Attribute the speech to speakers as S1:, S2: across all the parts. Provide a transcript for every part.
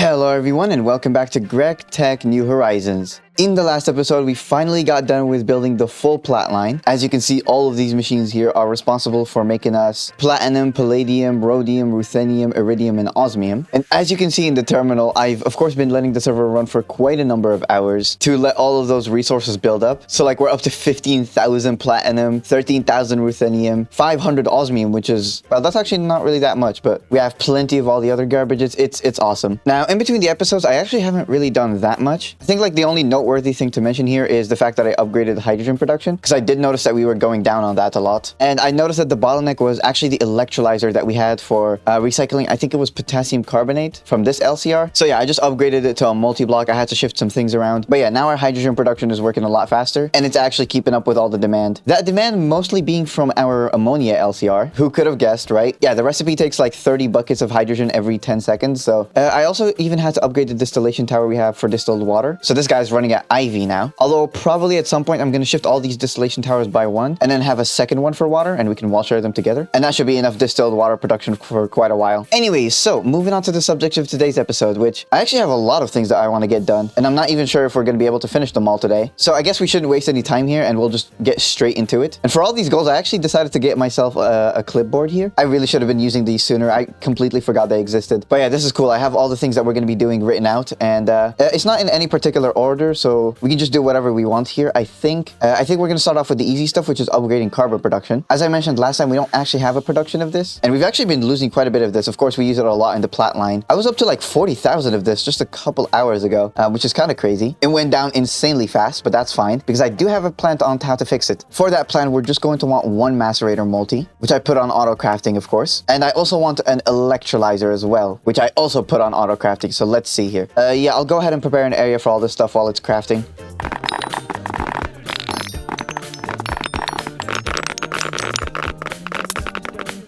S1: Hello everyone and welcome back to GregTech New Horizons. In the last episode, we finally got done with building the full plat line. As you can see, all of these machines here are responsible for making us platinum, palladium, rhodium, ruthenium, iridium, and osmium. And as you can see in the terminal, I've of course been letting the server run for quite a number of hours to let all of those resources build up. So like we're up to 15,000 platinum, 13,000 ruthenium, 500 osmium, which is, well, that's actually not really that much, but we have plenty of all the other garbages. It's awesome. Now, in between the episodes, I actually haven't really done that much. I think like the only noteworthy thing to mention here is the fact that I upgraded the hydrogen production, because I did notice that we were going down on that a lot. And I noticed that the bottleneck was actually the electrolyzer that we had for recycling. I think it was potassium carbonate from this LCR. So yeah, I just upgraded it to a multi-block. I had to shift some things around. But yeah, now our hydrogen production is working a lot faster, and it's actually keeping up with all the demand. That demand mostly being from our ammonia LCR. Who could have guessed, right? Yeah, the recipe takes like 30 buckets of hydrogen every 10 seconds. So I also even had to upgrade the distillation tower we have for distilled water. So this guy's running at IV now. Although probably at some point I'm going to shift all these distillation towers by one and then have a second one for water, and we can wall share them together. And that should be enough distilled water production for quite a while. Anyways, so moving on to the subject of today's episode, which I actually have a lot of things that I want to get done, and I'm not even sure if we're going to be able to finish them all today. So I guess we shouldn't waste any time here and we'll just get straight into it. And for all these goals, I actually decided to get myself a clipboard here. I really should have been using these sooner. I completely forgot they existed. But yeah, this is cool. I have all the things that we're going to be doing written out, and it's not in any particular order, so we can just do whatever we want here. I think we're going to start off with the easy stuff, which is upgrading carbon production. As I mentioned last time, we don't actually have a production of this, and we've actually been losing quite a bit of this. Of course, we use it a lot in the plat line. I was up to like 40,000 of this just a couple hours ago, which is kind of crazy. It went down insanely fast, but that's fine because I do have a plan on how to fix it. For that plan, we're just going to want one macerator multi, which I put on auto crafting, of course. And I also want an electrolyzer as well, which I also put on auto crafting. So let's see here. Yeah, I'll go ahead and prepare an area for all this stuff while it's crafting.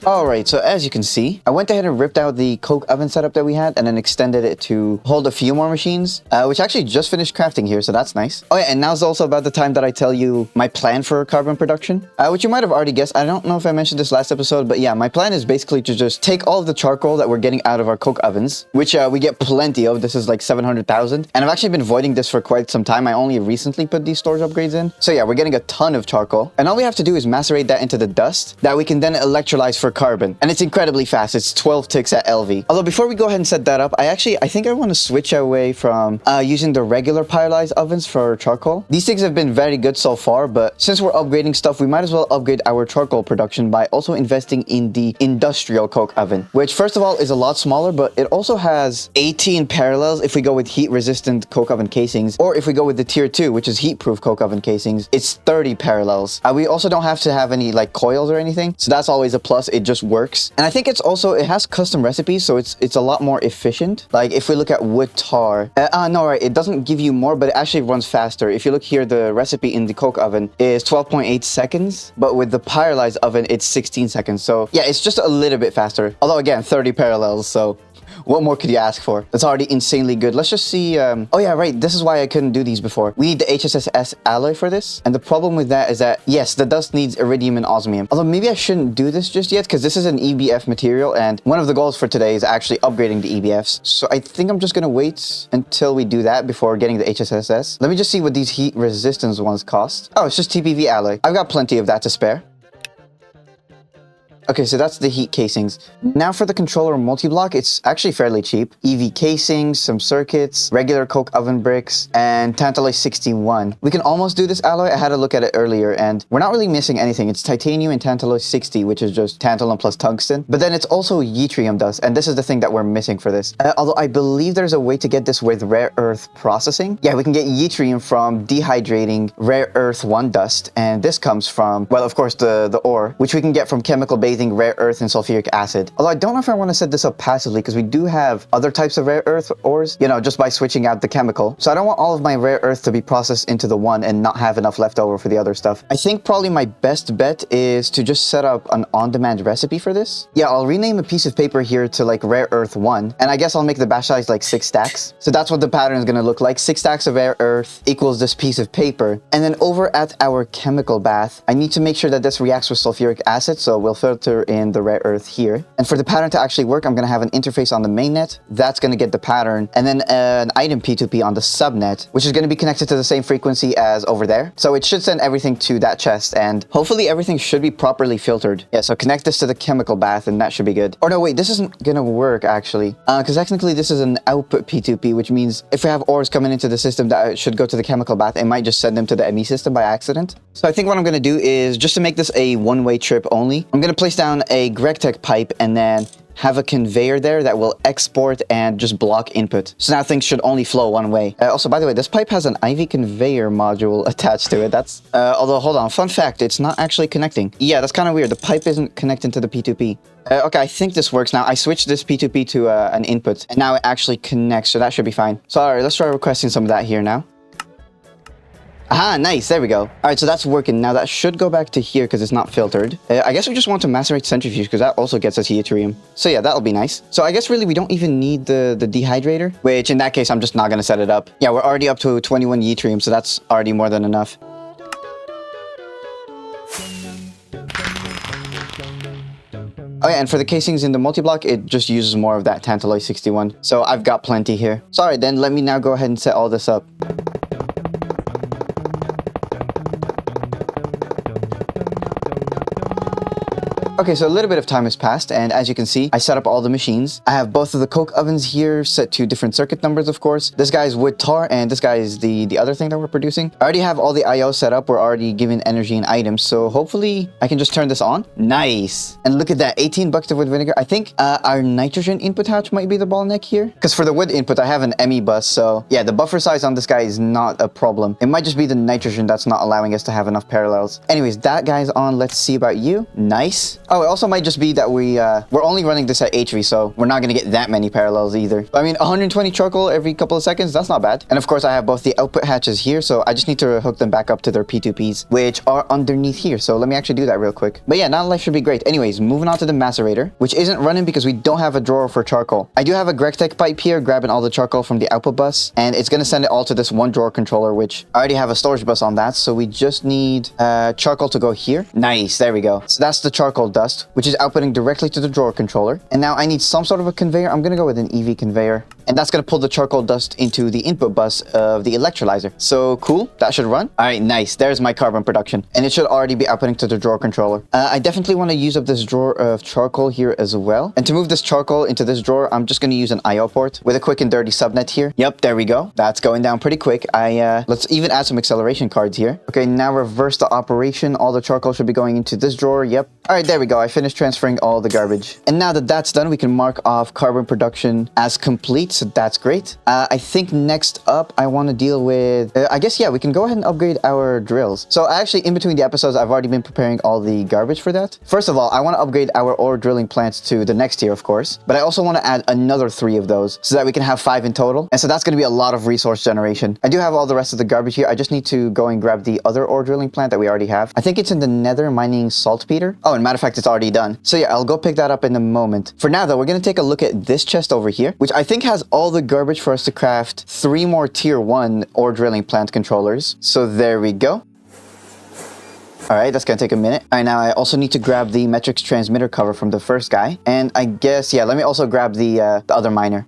S1: Alright, so as you can see, I went ahead and ripped out the coke oven setup that we had and then extended it to hold a few more machines, which actually just finished crafting here, so that's nice. Oh yeah, and now's also about the time that I tell you my plan for carbon production, which you might have already guessed. I don't know if I mentioned this last episode, but yeah, my plan is basically to just take all of the charcoal that we're getting out of our coke ovens, which we get plenty of. This is like 700,000, and I've actually been voiding this for quite some time. I only recently put these storage upgrades in. So yeah, we're getting a ton of charcoal, and all we have to do is macerate that into the dust that we can then electrolyze for carbon, and it's incredibly fast. It's 12 ticks at LV. Although before we go ahead and set that up, I think I want to switch away from using the regular pyrolyzed ovens for charcoal. These things have been very good so far, but since we're upgrading stuff, we might as well upgrade our charcoal production by also investing in the industrial coke oven, which first of all is a lot smaller, but it also has 18 parallels if we go with heat resistant coke oven casings, or if we go with the tier 2, which is heat proof coke oven casings, it's 30 parallels. We also don't have to have any like coils or anything, so that's always a plus. It just works. And I think it has custom recipes, so it's a lot more efficient. Like if we look at wood tar, no, right, it doesn't give you more, but it actually runs faster. If you look here, the recipe in the coke oven is 12.8 seconds, but with the pyrolyzed oven, it's 16 seconds. So yeah, it's just a little bit faster. Although again, 30 parallels, so what more could you ask for? That's already insanely good. Let's just see. Oh yeah, right. This is why I couldn't do these before. We need the HSS alloy for this. And the problem with that is that, yes, the dust needs iridium and osmium. Although maybe I shouldn't do this just yet, because this is an EBF material, and one of the goals for today is actually upgrading the EBFs. So I think I'm just going to wait until we do that before getting the HSS. Let me just see what these heat resistance ones cost. Oh, it's just TPV alloy. I've got plenty of that to spare. Okay, so that's the heat casings. Now for the controller multi-block, it's actually fairly cheap. EV casings, some circuits, regular coke oven bricks, and tantalum 61. We can almost do this alloy. I had a look at it earlier, and we're not really missing anything. It's titanium and tantalum 60, which is just tantalum plus tungsten. But then it's also yttrium dust, and this is the thing that we're missing for this. Although I believe there's a way to get this with rare earth processing. Yeah, we can get yttrium from dehydrating rare earth 1 dust, and this comes from, well, of course, the ore, which we can get from chemical bathing rare earth and sulfuric acid. Although I don't know if I want to set this up passively, because we do have other types of rare earth ores, you know, just by switching out the chemical. So I don't want all of my rare earth to be processed into the one and not have enough left over for the other stuff. I think probably my best bet is to just set up an on-demand recipe for this. Yeah, I'll rename a piece of paper here to like rare earth 1, and I guess I'll make the batch size like 6 stacks. So that's what the pattern is going to look like. 6 stacks of rare earth equals this piece of paper. And then over at our chemical bath, I need to make sure that this reacts with sulfuric acid. So we'll fill filter in the rare earth here. And for the pattern to actually work, I'm going to have an interface on the mainnet. That's going to get the pattern. And then an item P2P on the subnet, which is going to be connected to the same frequency as over there. So it should send everything to that chest, and hopefully everything should be properly filtered. Yeah, so connect this to the chemical bath and that should be good. Or no, wait, this isn't going to work actually. Because technically this is an output P2P, which means if we have ores coming into the system that should go to the chemical bath, it might just send them to the ME system by accident. So I think what I'm going to do is, just to make this a one-way trip only, I'm going to place down a GregTech pipe and then have a conveyor there that will export and just block input. So now things should only flow one way. Also, by the way, this pipe has an IV conveyor module attached to it. That's, although, hold on, fun fact, it's not actually connecting. Yeah, that's kind of weird. The pipe isn't connecting to the P2P. Okay, I think this works now. I switched this P2P to an input, and now it actually connects, so that should be fine. So, all right, let's try requesting some of that here now. Aha, nice, there we go. All right, so that's working. Now that should go back to here because it's not filtered. I guess we just want to macerate centrifuge because that also gets us yttrium. So yeah, that'll be nice. So I guess really we don't even need the dehydrator, which in that case, I'm just not gonna set it up. Yeah, we're already up to 21 yttrium, so that's already more than enough. Oh yeah, and for the casings in the multi-block, it just uses more of that Tantalloy 61. So I've got plenty here. So all right, then let me now go ahead and set all this up. Okay, so a little bit of time has passed, and as you can see, I set up all the machines. I have both of the coke ovens here set to different circuit numbers, of course. This guy is wood tar, and this guy is the other thing that we're producing. I already have all the IO set up. We're already giving energy and items, so hopefully I can just turn this on. Nice! And look at that, 18 buckets of wood vinegar. I think our nitrogen input hatch might be the bottleneck here, because for the wood input, I have an ME bus, so yeah, the buffer size on this guy is not a problem. It might just be the nitrogen that's not allowing us to have enough parallels. Anyways, that guy's on. Let's see about you. Nice. Oh, it also might just be that we're only running this at HV, so we're not going to get that many parallels either. I mean, 120 charcoal every couple of seconds, that's not bad. And of course, I have both the output hatches here, so I just need to hook them back up to their P2Ps, which are underneath here. So let me actually do that real quick. But yeah, now life should be great. Anyways, moving on to the macerator, which isn't running because we don't have a drawer for charcoal. I do have a GregTech pipe here, grabbing all the charcoal from the output bus, and it's going to send it all to this one drawer controller, which I already have a storage bus on that. So we just need charcoal to go here. Nice, there we go. So that's the charcoal dust, which is outputting directly to the drawer controller. And now I need some sort of a conveyor. I'm going to go with an EV conveyor. And that's going to pull the charcoal dust into the input bus of the electrolyzer. So cool, that should run. All right, nice. There's my carbon production. And it should already be outputting to the drawer controller. I definitely want to use up this drawer of charcoal here as well. And to move this charcoal into this drawer, I'm just going to use an IO port with a quick and dirty subnet here. Yep, there we go. That's going down pretty quick. Let's even add some acceleration cards here. Okay, now reverse the operation. All the charcoal should be going into this drawer. Yep. All right, there we go. I finished transferring all the garbage. And now that that's done, we can mark off carbon production as complete. So that's great. I think next up, I want to deal with, I guess, yeah, we can go ahead and upgrade our drills. So actually, in between the episodes, I've already been preparing all the garbage for that. First of all, I want to upgrade our ore drilling plants to the next tier, of course. But I also want to add another 3 of those so that we can have 5 in total. And so that's going to be a lot of resource generation. I do have all the rest of the garbage here. I just need to go and grab the other ore drilling plant that we already have. I think it's in the nether mining saltpeter. Oh, and matter of fact, it's already done. So yeah, I'll go pick that up in a moment. For now, though, we're going to take a look at this chest over here, which I think has all the garbage for us to craft 3 more tier 1 ore drilling plant controllers. So there we go. All right, that's gonna take a minute. All right, now I also need to grab the metrics transmitter cover from the first guy. And I guess, yeah, let me also grab the other miner.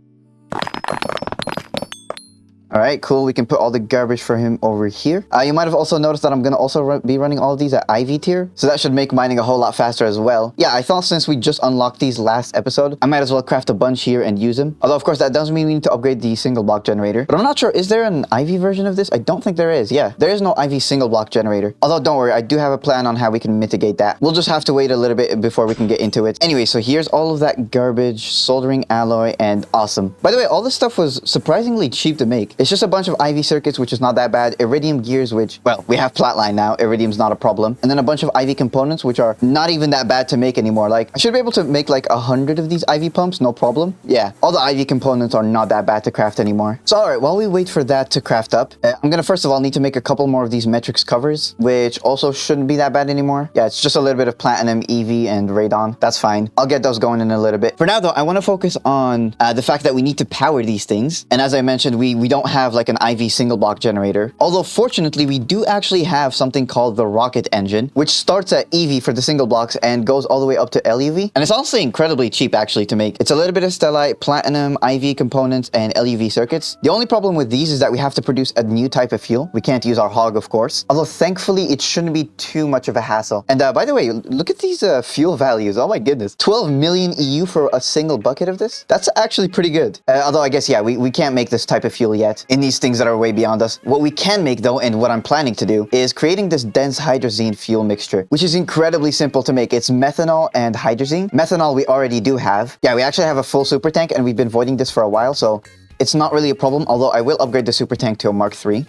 S1: All right, cool. We can put all the garbage for him over here. You might have also noticed that I'm going to also be running all of these at IV tier. So that should make mining a whole lot faster as well. Yeah, I thought since we just unlocked these last episode, I might as well craft a bunch here and use them. Although, of course, that doesn't mean we need to upgrade the single block generator. But I'm not sure. Is there an IV version of this? I don't think there is. Yeah, there is no IV single block generator. Although, don't worry, I do have a plan on how we can mitigate that. We'll just have to wait a little bit before we can get into it. Anyway, so here's all of that garbage, soldering alloy, and awesome. By the way, all this stuff was surprisingly cheap to make. It's just a bunch of IV circuits, which is not that bad. Iridium gears, which, well, we have flatline now. Iridium's not a problem. And then a bunch of IV components, which are not even that bad to make anymore. Like, I should be able to make like 100 of these IV pumps, no problem. Yeah, all the IV components are not that bad to craft anymore. So, all right, while we wait for that to craft up, I'm gonna first of all need to make a couple more of these metrics covers, which also shouldn't be that bad anymore. Yeah, it's just a little bit of platinum, EV, and radon. That's fine. I'll get those going in a little bit. For now, though, I want to focus on the fact that we need to power these things. And as I mentioned, we don't have like an IV single block generator. Although fortunately, we do actually have something called the rocket engine, which starts at EV for the single blocks and goes all the way up to LUV. And it's also incredibly cheap actually to make. It's a little bit of stellite, platinum, IV components, and LUV circuits. The only problem with these is that we have to produce a new type of fuel. We can't use our hog, of course. Although thankfully, it shouldn't be too much of a hassle. And by the way, look at these fuel values. Oh my goodness. 12 million EU for a single bucket of this? That's actually pretty good. Although I guess, yeah, we can't make this type of fuel yet in these things that are way beyond us. What we can make though, and what I'm planning to do, is creating this dense hydrazine fuel mixture, which is incredibly simple to make. It's methanol and hydrazine. Methanol we already do have. Yeah, we actually have a full super tank and we've been voiding this for a while, so it's not really a problem, although I will upgrade the super tank to a Mark III.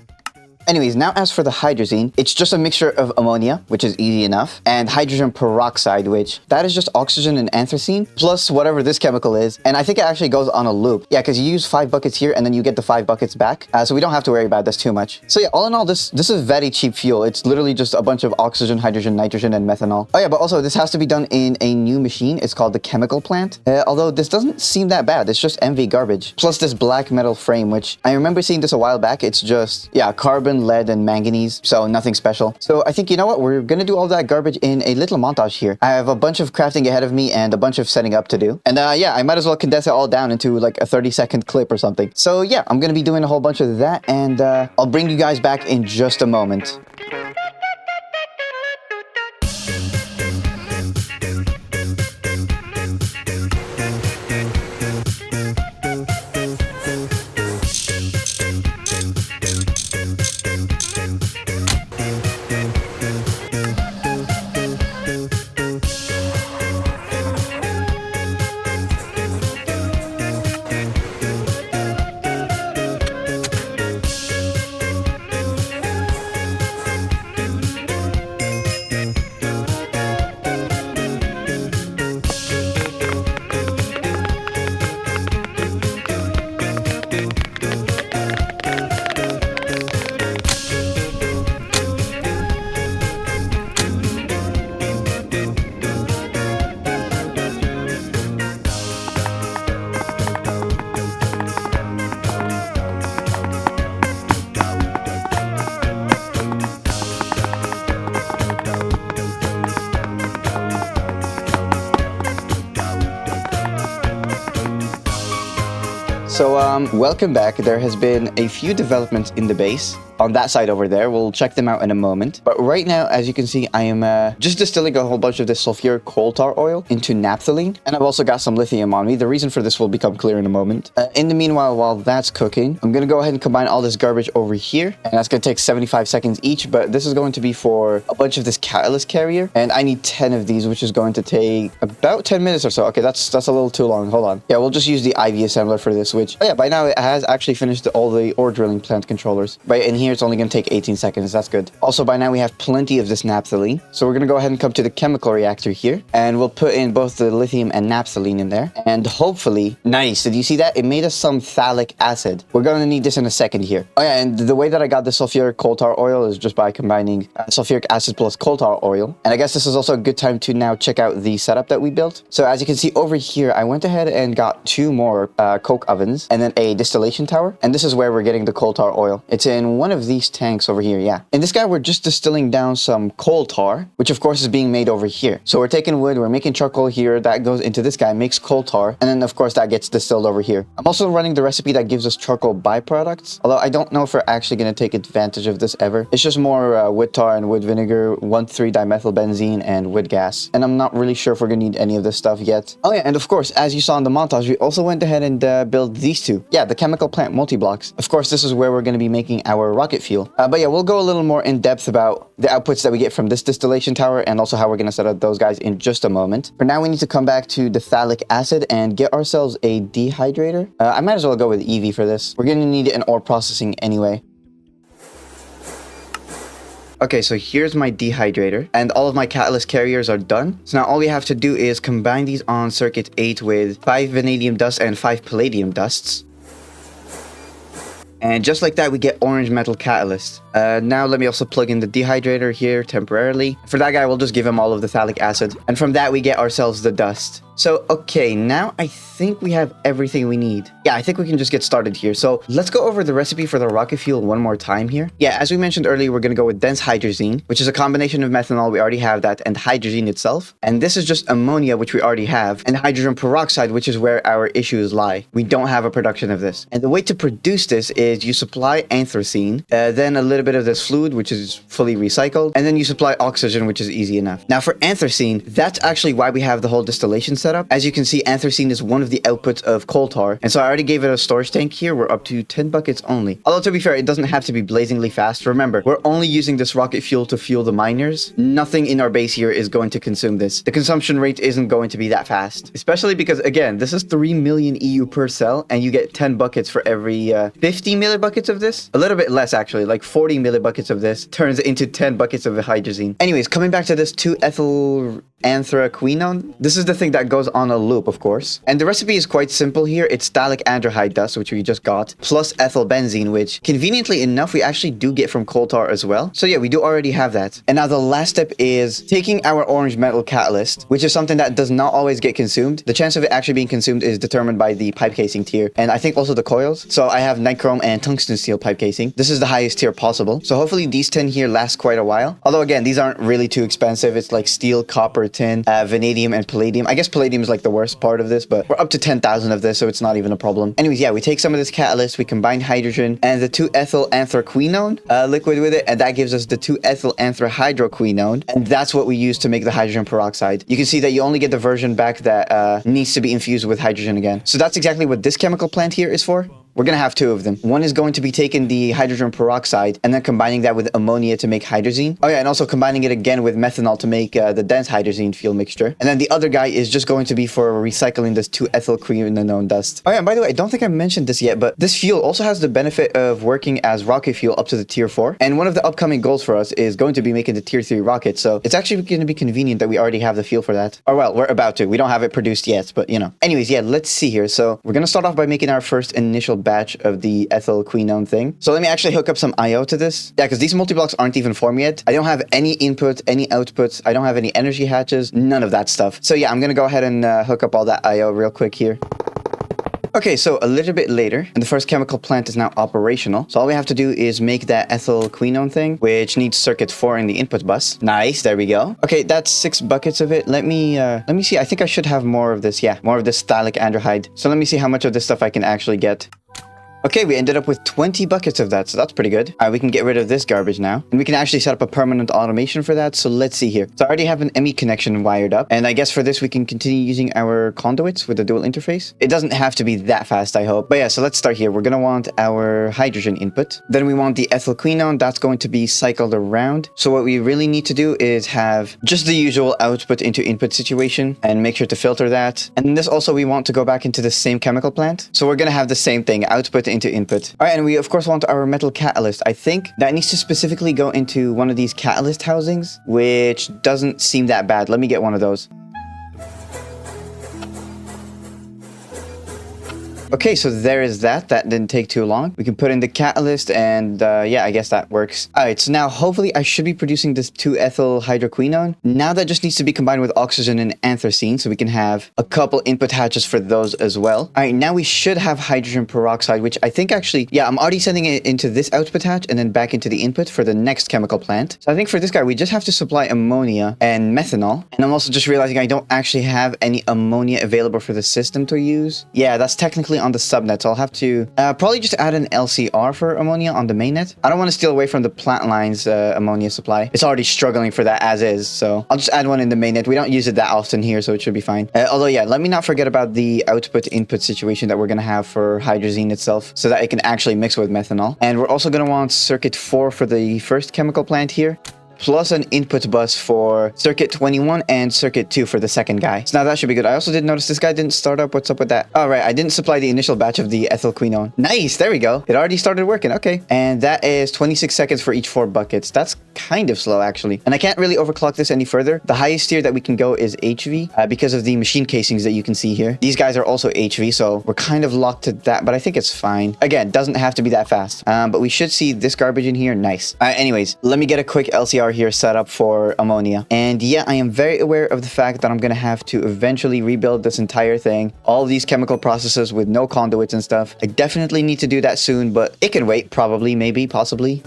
S1: Anyways, now as for the hydrazine, it's just a mixture of ammonia, which is easy enough, and hydrogen peroxide, which that is just oxygen and anthracene, plus whatever this chemical is. And I think it actually goes on a loop. Yeah, because you use 5 buckets here and then you get the 5 buckets back. So we don't have to worry about this too much. So yeah, all in all, this is very cheap fuel. It's literally just a bunch of oxygen, hydrogen, nitrogen, and methanol. Oh yeah, but also this has to be done in a new machine. It's called the chemical plant. Although this doesn't seem that bad. It's just MV garbage. Plus this black metal frame, which I remember seeing this a while back. It's just, yeah, carbon, lead, and manganese, so nothing special. So I think, you know what, we're gonna do all that garbage in a little montage here. I have a bunch of crafting ahead of me and a bunch of setting up to do. And yeah, I might as well condense it all down into like a 30-second clip or something. So yeah, I'm gonna be doing a whole bunch of that, and I'll bring you guys back in just a moment. So welcome back. There has been a few developments in the base on that side over there. We'll check them out in a moment. But right now, as you can see, I am just distilling a whole bunch of this sulfuric coal tar oil into naphthalene. And I've also got some lithium on me. The reason for this will become clear in a moment. In the meanwhile, while that's cooking, I'm going to go ahead and combine all this garbage over here. And that's going to take 75 seconds each. But this is going to be for a bunch of this catalyst carrier. And I need 10 of these, which is going to take about 10 minutes or so. Okay, that's a little too long. Hold on. Yeah, we'll just use the IV assembler for this, which, oh yeah, by now it has actually finished all the ore drilling plant controllers. Right in here, it's only going to take 18 seconds. That's good. Also, by now we have plenty of this naphthalene. So we're going to go ahead and come to the chemical reactor here. And we'll put in both the lithium and naphthalene in there. And hopefully, nice. Did you see that? It made us some phthalic acid. We're going to need this in a second here. Oh yeah, and the way that I got the sulfuric coal tar oil is just by combining sulfuric acid plus coal tar oil. And I guess this is also a good time to now check out the setup that we built. So as you can see over here, I went ahead and got 2 more coke ovens and then a distillation tower. And this is where we're getting the coal tar oil. It's in one of these tanks over here, yeah. In this guy, we're just distilling down some coal tar, which of course is being made over here. So we're taking wood, we're making charcoal here, that goes into this guy, makes coal tar, and then of course that gets distilled over here. I'm also running the recipe that gives us charcoal byproducts, although I don't know if we're actually going to take advantage of this ever. It's just more wood tar and wood vinegar, 1,3-dimethylbenzene, and wood gas. And I'm not really sure if we're going to need any of this stuff yet. Oh yeah, and of course, as you saw in the montage, we also went ahead and built these two. Yeah, the chemical plant multi-blocks. Of course, this is where we're going to be making our rocket fuel. But yeah, we'll go a little more in depth about the outputs that we get from this distillation tower and also how we're going to set up those guys in just a moment. For now, we need to come back to the phthalic acid and get ourselves a dehydrator. I might as well go with EV for this. We're going to need it in ore processing anyway. Okay, so here's my dehydrator, and all of my catalyst carriers are done. So now all we have to do is combine these on circuit 8 with 5 vanadium dust and 5 palladium dusts. And just like that, we get orange metal catalyst. Now let me also plug in the dehydrator here temporarily. For that guy, we'll just give him all of the phthalic acid. And from that, we get ourselves the dust. So, okay, now I think we have everything we need. Yeah, I think we can just get started here. So let's go over the recipe for the rocket fuel one more time here. Yeah, as we mentioned earlier, we're going to go with dense hydrazine, which is a combination of methanol, we already have that, and hydrazine itself. And this is just ammonia, which we already have, and hydrogen peroxide, which is where our issues lie. We don't have a production of this. And the way to produce this is you supply anthracene, then a little bit of this fluid, which is fully recycled, and then you supply oxygen, which is easy enough. Now for anthracene, that's actually why we have the whole distillation setup. As you can see, anthracene is one of the outputs of coal tar, and so I already gave it a storage tank here. We're up to 10 buckets only. Although to be fair, it doesn't have to be blazingly fast. Remember, we're only using this rocket fuel to fuel the miners. Nothing in our base here is going to consume this. The consumption rate isn't going to be that fast, especially because again, this is 3 million EU per cell, and you get 10 buckets for every 50 millibuckets of this. A little bit less actually, like 40 millibuckets of this turns into 10 buckets of the hydrazine. Anyways, coming back to this 2-ethyl anthraquinone. This is the thing that goes on a loop, of course. And the recipe is quite simple here. It's phthalic anhydride dust, which we just got, plus ethyl benzene, which conveniently enough, we actually do get from coal tar as well. So yeah, we do already have that. And now the last step is taking our orange metal catalyst, which is something that does not always get consumed. The chance of it actually being consumed is determined by the pipe casing tier, and I think also the coils. So I have nichrome and tungsten steel pipe casing. This is the highest tier possible. So hopefully these 10 here last quite a while. Although again, these aren't really too expensive. It's like steel, copper, tin, vanadium, and palladium. I guess palladium is like the worst part of this, but we're up to 10,000 of this, so it's not even a problem. Anyways, yeah, we take some of this catalyst, we combine hydrogen and the 2-ethyl anthraquinone liquid with it, and that gives us the 2-ethyl anthraquinone, and that's what we use to make the hydrogen peroxide. You can see that you only get the version back that needs to be infused with hydrogen again. So that's exactly what this chemical plant here is for. We're going to have two of them. One is going to be taking the hydrogen peroxide and then combining that with ammonia to make hydrazine. Oh yeah, and also combining it again with methanol to make the dense hydrazine fuel mixture. And then the other guy is just going to be for recycling this 2-ethyl quinone dust. Oh yeah, and by the way, I don't think I mentioned this yet, but this fuel also has the benefit of working as rocket fuel up to the tier 4. And one of the upcoming goals for us is going to be making the tier 3 rocket. So it's actually going to be convenient that we already have the fuel for that. Or well, we're about to. We don't have it produced yet, but you know. Anyways, yeah, let's see here. So we're going to start off by making our first initial batch of the ethyl quinone thing. So let me actually hook up some IO to this. Yeah, because these multi-blocks aren't even formed yet. I don't have any input, any outputs. I don't have any energy hatches, none of that stuff. So yeah, I'm going to go ahead and hook up all that IO real quick here. Okay, so a little bit later, and the first chemical plant is now operational. So all we have to do is make that ethyl quinone thing, which needs circuit 4 in the input bus. Nice, there we go. Okay, that's 6 buckets of it. Let me see. I think I should have more of this. Yeah, more of this phthalic anhydride. So let me see how much of this stuff I can actually get. Okay, we ended up with 20 buckets of that, so that's pretty good. All right, we can get rid of this garbage now. And we can actually set up a permanent automation for that, so let's see here. So I already have an ME connection wired up, and I guess for this we can continue using our conduits with the dual interface. It doesn't have to be that fast, I hope. But yeah, so let's start here. We're gonna want our hydrogen input. Then we want the ethyl quinone, that's going to be cycled around. So what we really need to do is have just the usual output into input situation, and make sure to filter that. And then this also we want to go back into the same chemical plant. So we're gonna have the same thing, output into input. All right, and we of course want our metal catalyst. I think that needs to specifically go into one of these catalyst housings, which doesn't seem that bad. Let me get one of those. Okay, so there is that. That didn't take too long. We can put in the catalyst and yeah, I guess that works. All right, so now hopefully I should be producing this 2-ethyl hydroquinone. Now that just needs to be combined with oxygen and anthracene, so we can have a couple input hatches for those as well. All right, now we should have hydrogen peroxide, which I think actually, yeah, I'm already sending it into this output hatch and then back into the input for the next chemical plant. So I think for this guy, we just have to supply ammonia and methanol. And I'm also just realizing I don't actually have any ammonia available for the system to use. Yeah, that's technically on the subnet, so I'll have to probably just add an LCR for ammonia on the mainnet. I don't want to steal away from the plant line's ammonia supply. It's already struggling for that as is, so I'll just add one in the mainnet. We don't use it that often here, so it should be fine. Although yeah, let me not forget about the output-input situation that we're going to have for hydrazine itself, so that it can actually mix with methanol. And we're also going to want circuit 4 for the first chemical plant here, plus an input bus for circuit 21 and circuit 2 for the second guy. So now that should be good. I also did notice this guy didn't start up. What's up with that? All right, I didn't supply the initial batch of the ethyl quinone. Nice, there we go. It already started working, okay. And that is 26 seconds for each 4 buckets. That's kind of slow actually. And I can't really overclock this any further. The highest tier that we can go is HV because of the machine casings that you can see here. These guys are also HV, so we're kind of locked to that, but I think it's fine. Again, doesn't have to be that fast. But we should see this garbage in here. Nice. Anyways, let me get a quick LCR are here set up for ammonia. And yeah, I am very aware of the fact that I'm gonna have to eventually rebuild this entire thing. All these chemical processes with no conduits and stuff. I definitely need to do that soon, but it can wait, probably, maybe, possibly.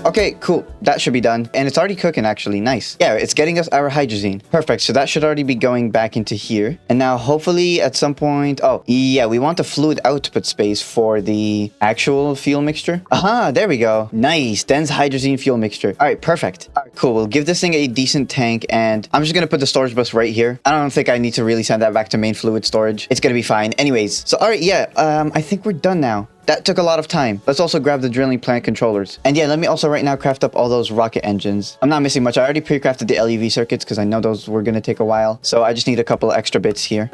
S1: Okay, cool. That should be done. And it's already cooking, actually. Nice. Yeah, it's getting us our hydrazine. Perfect. So that should already be going back into here. And now, hopefully, at some point... Oh, yeah, we want the fluid output space for the actual fuel mixture. Aha, there we go. Nice. Dense hydrazine fuel mixture. All right, perfect. All right, cool. We'll give this thing a decent tank. And I'm just going to put the storage bus right here. I don't think I need to really send that back to main fluid storage. It's going to be fine. Anyways, so all right, yeah, I think we're done now. That took a lot of time. Let's also grab the drilling plant controllers. And yeah, let me also right now craft up all those rocket engines. I'm not missing much. I already pre-crafted the LEV circuits because I know those were going to take a while. So I just need a couple of extra bits here.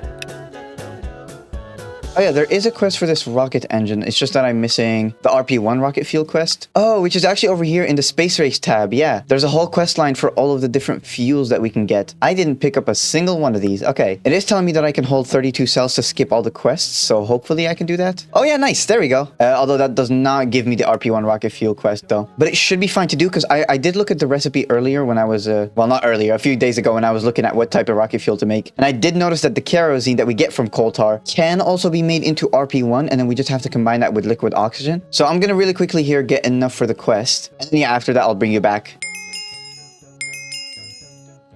S1: Oh yeah, there is a quest for this rocket engine. It's just that I'm missing the RP1 rocket fuel quest. Oh, which is actually over here in the space race tab. Yeah, there's a whole quest line for all of the different fuels that we can get. I didn't pick up a single one of these. Okay, it is telling me that I can hold 32 cells to skip all the quests, so hopefully I can do that. Oh yeah, nice. There we go. Although that does not give me the RP1 rocket fuel quest though. But it should be fine to do because I did look at the recipe earlier when I was, well, not earlier, a few days ago when I was looking at what type of rocket fuel to make. And I did notice that the kerosene that we get from coal tar can also be made into RP1, and then we just have to combine that with liquid oxygen. So I'm gonna really quickly here get enough for the quest, and then yeah, after that I'll bring you back.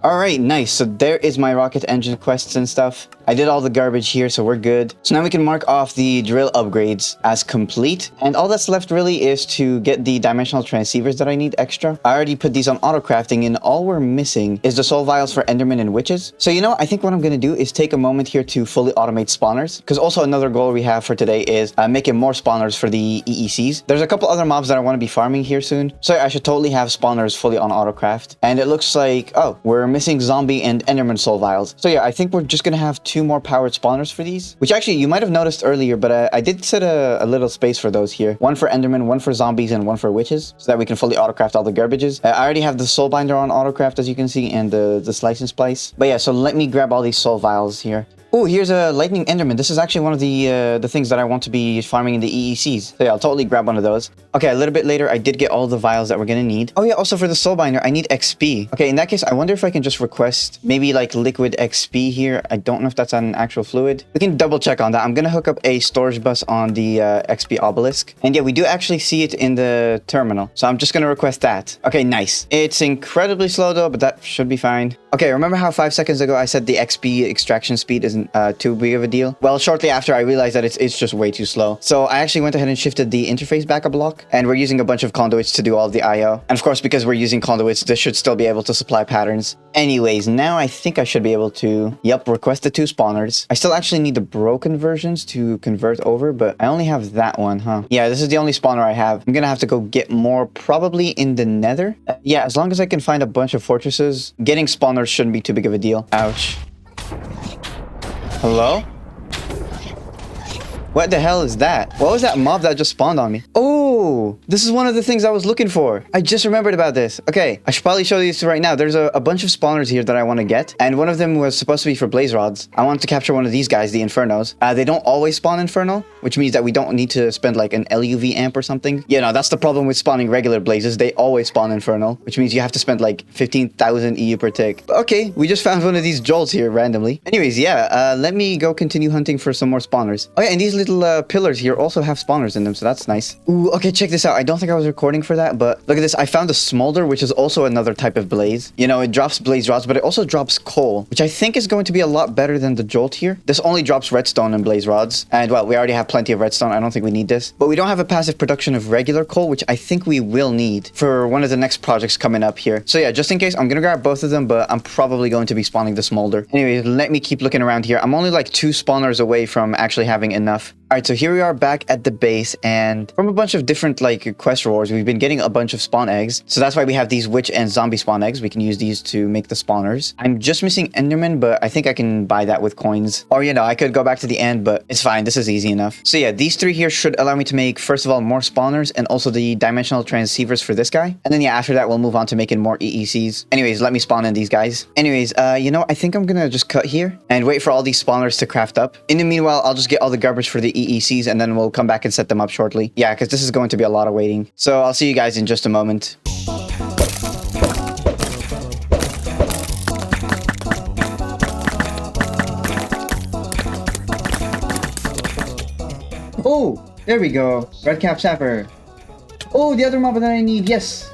S1: Alright, nice. So there is my rocket engine quests and stuff. I did all the garbage here, so we're good. So now we can mark off the drill upgrades as complete. And all that's left really is to get the dimensional transceivers that I need extra. I already put these on auto crafting, and all we're missing is the soul vials for Enderman and witches. So you know, I think what I'm going to do is take a moment here to fully automate spawners. Because also another goal we have for today is making more spawners for the EECs. There's a couple other mobs that I want to be farming here soon. So I should totally have spawners fully on auto craft. And it looks like, oh, we're missing zombie and Enderman soul vials. So yeah, I think we're just going to have 2 more powered spawners for these, which actually you might have noticed earlier, but I did set a little space for those here. 1 for Enderman, 1 for zombies, and 1 for witches, so that we can fully autocraft all the garbages. I already have the soul binder on autocraft, as you can see, and the slice and splice. But yeah, so let me grab all these soul vials here. Oh, here's a lightning enderman. This is actually one of the things that I want to be farming in the EECs. So yeah, I'll totally grab one of those. Okay, a little bit later, I did get all the vials that we're gonna need. Oh yeah, also for the soul binder, I need XP. Okay, in that case, I wonder if I can just request maybe like liquid XP here. I don't know if that's an actual fluid. We can double check on that. I'm gonna hook up a storage bus on the XP obelisk. And yeah, we do actually see it in the terminal. So I'm just gonna request that. Okay, nice. It's incredibly slow though, but that should be fine. Okay, remember how 5 seconds ago I said the XP extraction speed isn't too big of a deal? Well, shortly after I realized that it's just way too slow. So I actually went ahead and shifted the interface back a block, and we're using a bunch of conduits to do all of the IO. And of course, because we're using conduits, this should still be able to supply patterns. Anyways, now I think I should be able to, request the 2 spawners. I still actually need the broken versions to convert over, but I only have that one, huh? Yeah, this is the only spawner I have. I'm gonna have to go get more, probably in the nether. Yeah, as long as I can find a bunch of fortresses, getting spawners shouldn't be too big of a deal. Ouch. Hello? What the hell is that? What was that mob that just spawned on me? Oh, this is one of the things I was looking for. I just remembered about this. Okay, I should probably show these right now. There's a bunch of spawners here that I want to get, and one of them was supposed to be for blaze rods. I wanted to capture one of these guys, the Infernos. They don't always spawn Inferno, which means that we don't need to spend like an LUV amp or something. Yeah, no, that's the problem with spawning regular blazes. They always spawn Infernal, which means you have to spend like 15,000 EU per tick. But okay, we just found one of these jolts here randomly. Anyways, yeah, let me go continue hunting for some more spawners. Oh yeah, and these little pillars here also have spawners in them, so that's nice. Ooh, okay, check this out. I don't think I was recording for that, but look at this. I found a smolder, which is also another type of blaze. You know, it drops blaze rods, but it also drops coal, which I think is going to be a lot better than the jolt here. This only drops redstone and blaze rods, and well, we already have plenty of redstone. I don't think we need this, but we don't have a passive production of regular coal, which I think we will need for one of the next projects coming up here. So yeah, just in case, I'm gonna grab both of them, but I'm probably going to be spawning the smolder. Anyways, let me keep looking around here. I'm only like 2 spawners away from actually having enough. Alright, so here we are back at the base, and from a bunch of different like quest rewards, we've been getting a bunch of spawn eggs. So that's why we have these witch and zombie spawn eggs. We can use these to make the spawners. I'm just missing Enderman, but I think I can buy that with coins. Or, you know, I could go back to the end, but it's fine. This is easy enough. So yeah, these 3 here should allow me to make, first of all, more spawners and also the dimensional transceivers for this guy. And then yeah, after that, we'll move on to making more EECs. Anyways, let me spawn in these guys. Anyways, you know, I think I'm gonna just cut here and wait for all these spawners to craft up. In the meanwhile, I'll just get all the garbage for the EECs and then we'll come back and set them up shortly. Yeah, because this is going to be a lot of waiting. So I'll see you guys in just a moment. Oh, there we go. Red Cap Sapper. Oh, the other mob that I need. Yes.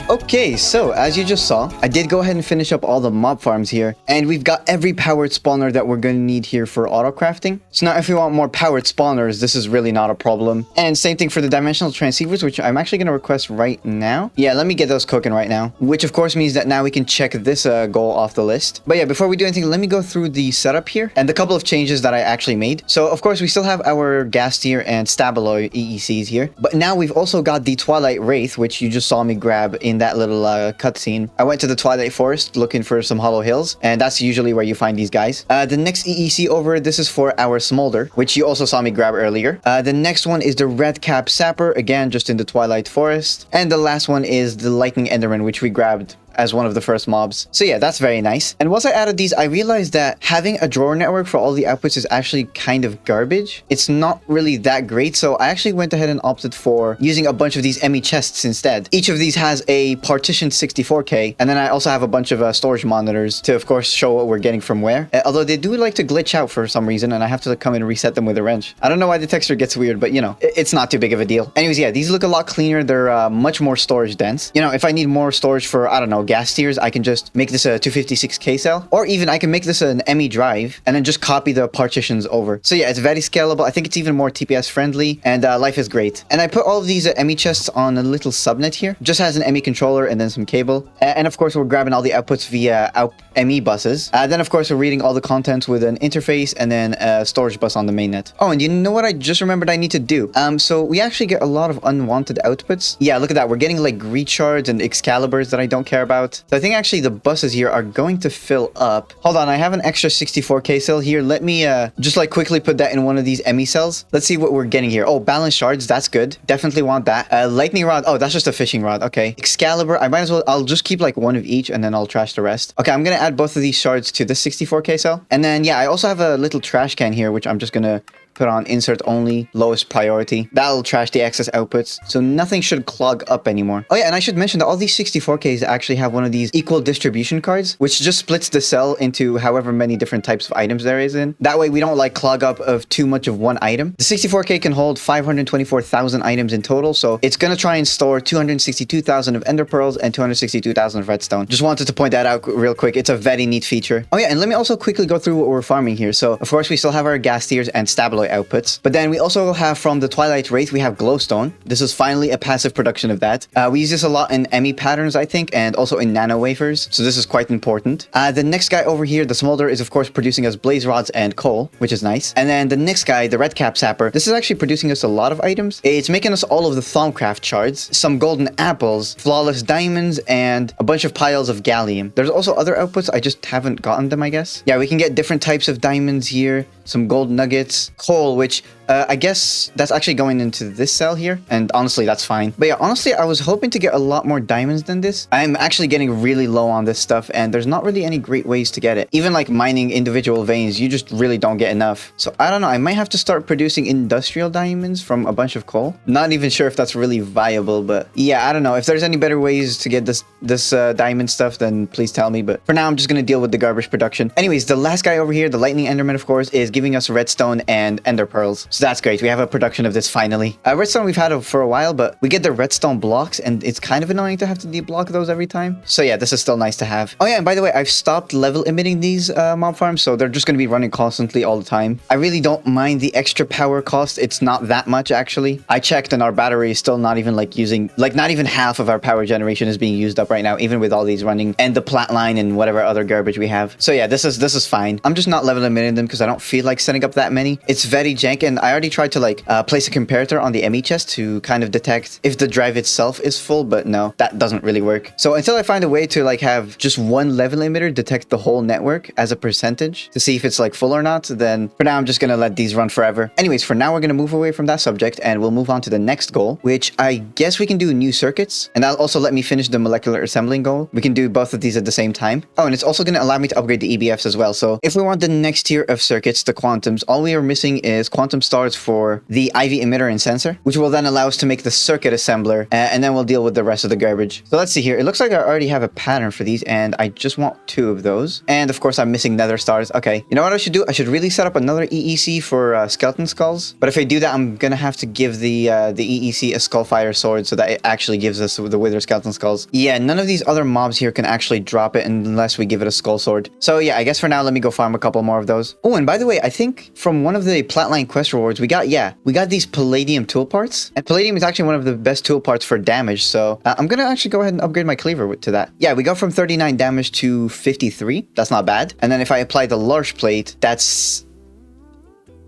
S1: Okay, so as you just saw, I did go ahead and finish up all the mob farms here, and we've got every powered spawner that we're going to need here for auto crafting. So now if we want more powered spawners, this is really not a problem. And same thing for the dimensional transceivers, which I'm actually going to request right now. Yeah, let me get those cooking right now, which of course means that now we can check this goal off the list. But yeah, before we do anything, let me go through the setup here and the couple of changes that I actually made. So of course, we still have our gas tier and Stabaloy EECs here, but now we've also got the Twilight Wraith, which you just saw me grab in that little cutscene. I went to the Twilight Forest looking for some hollow hills, and that's usually where you find these guys. The next EEC over, this is for our Smolder, which you also saw me grab earlier. The next one is the Red Cap Sapper, again just in the Twilight Forest, and the last one is the Lightning Enderman, which we grabbed as one of the first mobs. So yeah, that's very nice. And once I added these, I realized that having a drawer network for all the outputs is actually kind of garbage. It's not really that great, so I actually went ahead and opted for using a bunch of these ME chests instead. Each of these has a partitioned 64K, and then I also have a bunch of storage monitors to, of course, show what we're getting from where. Although they do like to glitch out for some reason, and I have to come and reset them with a wrench. I don't know why the texture gets weird, but you know, it's not too big of a deal. Anyways, yeah, these look a lot cleaner. They're much more storage dense. You know, if I need more storage for, I don't know, gas tiers, I can just make this a 256K cell, or even I can make this an ME drive and then just copy the partitions over. So yeah, it's very scalable. I think it's even more TPS friendly, and life is great. And I put all of these ME chests on a little subnet here. Just has an ME controller and then some cable. And of course, we're grabbing all the outputs via ME buses. Then of course, we're reading all the contents with an interface and then a storage bus on the mainnet. Oh, and you know what I just remembered I need to do? So we actually get a lot of unwanted outputs. Yeah, look at that. We're getting like greed shards and Excaliburs that I don't care about. So I think actually the buses here are going to fill up. Hold on, I have an extra 64K cell here. Let me just like quickly put that in one of these ME cells. Let's see what we're getting here. Oh, balance shards, that's good. Definitely want that. Lightning rod, oh, that's just a fishing rod. Okay. Excalibur, I might as well, I'll just keep like one of each and then I'll trash the rest. Okay, I'm gonna add both of these shards to this 64K cell. And then yeah, I also have a little trash can here, which I'm just gonna put on insert only, lowest priority. That'll trash the excess outputs, so nothing should clog up anymore. Oh yeah, and I should mention that all these 64Ks actually have one of these equal distribution cards, which just splits the cell into however many different types of items there is in. That way we don't like clog up of too much of one item. The 64K can hold 524,000 items in total, so it's gonna try and store 262,000 of ender pearls and 262,000 of redstone. Just wanted to point that out real quick. It's a very neat feature. Oh yeah, and let me also quickly go through what we're farming here. So of course we still have our gas tiers and Stabaloy outputs, but then we also have from the Twilight Wraith, we have glowstone. This is finally a passive production of that. We use this a lot in ME patterns, I think, and also in nano wafers, so this is quite important. The next guy over here, the Smolder, is of course producing us blaze rods and coal, which is nice. And then the next guy, the Red Cap Sapper, this is actually producing us a lot of items. It's making us all of the Thaumcraft shards, some golden apples, flawless diamonds, and a bunch of piles of gallium. There's also other outputs, I just haven't gotten them, I guess. Yeah, we can get different types of diamonds here, some gold nuggets, coal, which I guess that's actually going into this cell here, and honestly, that's fine. But yeah, honestly, I was hoping to get a lot more diamonds than this. I'm actually getting really low on this stuff, and there's not really any great ways to get it. Even like mining individual veins, you just really don't get enough. So I don't know, I might have to start producing industrial diamonds from a bunch of coal. Not even sure if that's really viable, but yeah, I don't know. If there's any better ways to get this diamond stuff, then please tell me. But for now, I'm just gonna deal with the garbage production. Anyways, the last guy over here, the Lightning Enderman, of course, is giving us redstone and ender pearls. So that's great. We have a production of this finally. Redstone we've had for a while, but we get the redstone blocks, and it's kind of annoying to have to deblock those every time. So yeah, this is still nice to have. Oh yeah, and by the way, I've stopped level emitting these mob farms, so they're just going to be running constantly all the time. I really don't mind the extra power cost. It's not that much, actually. I checked, and our battery is still not even like using, like not even half of our power generation is being used up right now, even with all these running and the plat line and whatever other garbage we have. So yeah, this is fine. I'm just not level emitting them because I don't feel like setting up that many. It's very jank, and I already tried to like place a comparator on the ME chest to kind of detect if the drive itself is full, but no, that doesn't really work. So until I find a way to like have just one level emitter detect the whole network as a percentage to see if it's like full or not, then for now I'm just gonna let these run forever. Anyways, for now we're gonna move away from that subject and we'll move on to the next goal, which I guess we can do new circuits, and that'll also let me finish the molecular assembling goal. We can do both of these at the same time. Oh, and it's also gonna allow me to upgrade the EBFs as well. So if we want the next tier of circuits, the quantums, all we are missing is quantum stars for the IV emitter and sensor, which will then allow us to make the circuit assembler, and then we'll deal with the rest of the garbage. So let's see here. It looks like I already have a pattern for these, and I just want 2 of those. And of course, I'm missing nether stars. Okay, you know what I should do? I should really set up another EEC for skeleton skulls. But if I do that, I'm gonna have to give the EEC a skullfire sword so that it actually gives us the wither skeleton skulls. Yeah, none of these other mobs here can actually drop it unless we give it a skull sword. So yeah, I guess for now, let me go farm a couple more of those. Oh, and by the way, I think from one of the Platline quest rewards, we got these palladium tool parts. And palladium is actually one of the best tool parts for damage. So I'm gonna actually go ahead and upgrade my cleaver to that. Yeah, we go from 39 damage to 53. That's not bad. And then if I apply the large plate, that's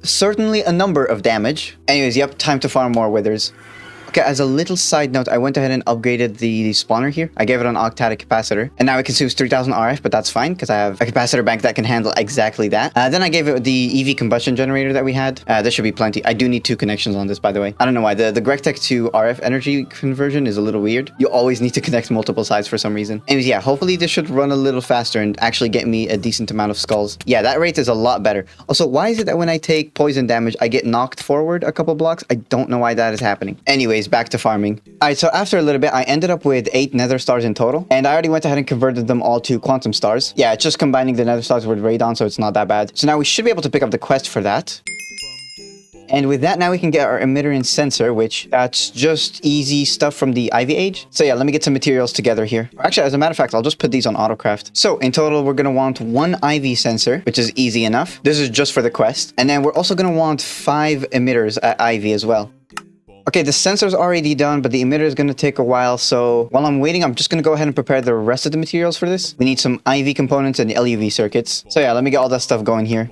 S1: certainly a number of damage. Anyways, yep, time to farm more withers. Okay, as a little side note, I went ahead and upgraded the spawner here. I gave it an octadic capacitor, and now it consumes 3000 RF, but that's fine because I have a capacitor bank that can handle exactly that. Then I gave it the EV combustion generator that we had. There should be plenty. I do need 2 connections on this, by the way. I don't know why. The GregTech to RF energy conversion is a little weird. You always need to connect multiple sides for some reason. Anyways, yeah, hopefully this should run a little faster and actually get me a decent amount of skulls. Yeah, that rate is a lot better. Also, why is it that when I take poison damage, I get knocked forward a couple blocks? I don't know why that is happening. Anyways, back to farming. Alright, so after a little bit, I ended up with 8 nether stars in total, and I already went ahead and converted them all to quantum stars. Yeah, it's just combining the nether stars with radon, so it's not that bad. So now we should be able to pick up the quest for that. And with that, now we can get our emitter and sensor, which that's just easy stuff from the Ivy Age. So yeah, let me get some materials together here. Actually, as a matter of fact, I'll just put these on AutoCraft. So in total, we're going to want 1 IV sensor, which is easy enough. This is just for the quest. And then we're also going to want 5 emitters at IV as well. Okay, the sensor's already done, but the emitter is going to take a while. So while I'm waiting, I'm just going to go ahead and prepare the rest of the materials for this. We need some IV components and LUV circuits. So yeah, let me get all that stuff going here.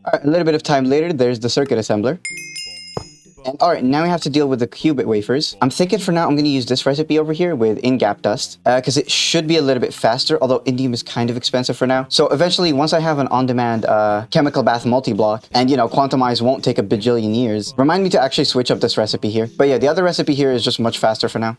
S1: Alright, a little bit of time later, there's the circuit assembler. And alright, now we have to deal with the qubit wafers. I'm thinking for now I'm going to use this recipe over here with in-gap dust, because it should be a little bit faster, although indium is kind of expensive for now. So eventually, once I have an on-demand chemical bath multi-block, and you know, quantumize won't take a bajillion years, remind me to actually switch up this recipe here. But yeah, the other recipe here is just much faster for now.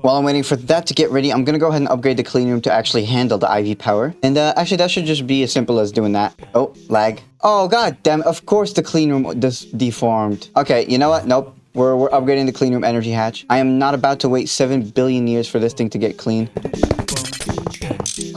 S1: While I'm waiting for that to get ready, I'm going to go ahead and upgrade the clean room to actually handle the IV power. And actually, that should just be as simple as doing that. Oh, lag. Oh, god damn it. Of course the clean room deformed. Okay, you know what? Nope. We're upgrading the clean room energy hatch. I am not about to wait 7 billion years for this thing to get clean.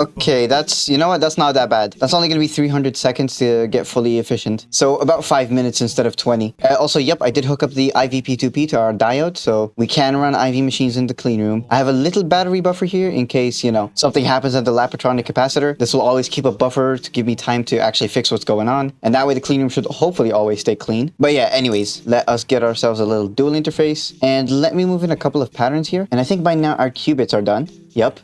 S1: Okay, that's, you know what, that's not that bad. That's only going to be 300 seconds to get fully efficient. So about 5 minutes instead of 20. Also, yep, I did hook up the IVP2P to our diode, so we can run IV machines in the clean room. I have a little battery buffer here in case, you know, something happens at the Lapatronic capacitor. This will always keep a buffer to give me time to actually fix what's going on. And that way the clean room should hopefully always stay clean. But yeah, anyways, let us get ourselves a little dual interface. And let me move in a couple of patterns here. And I think by now our qubits are done. Yep.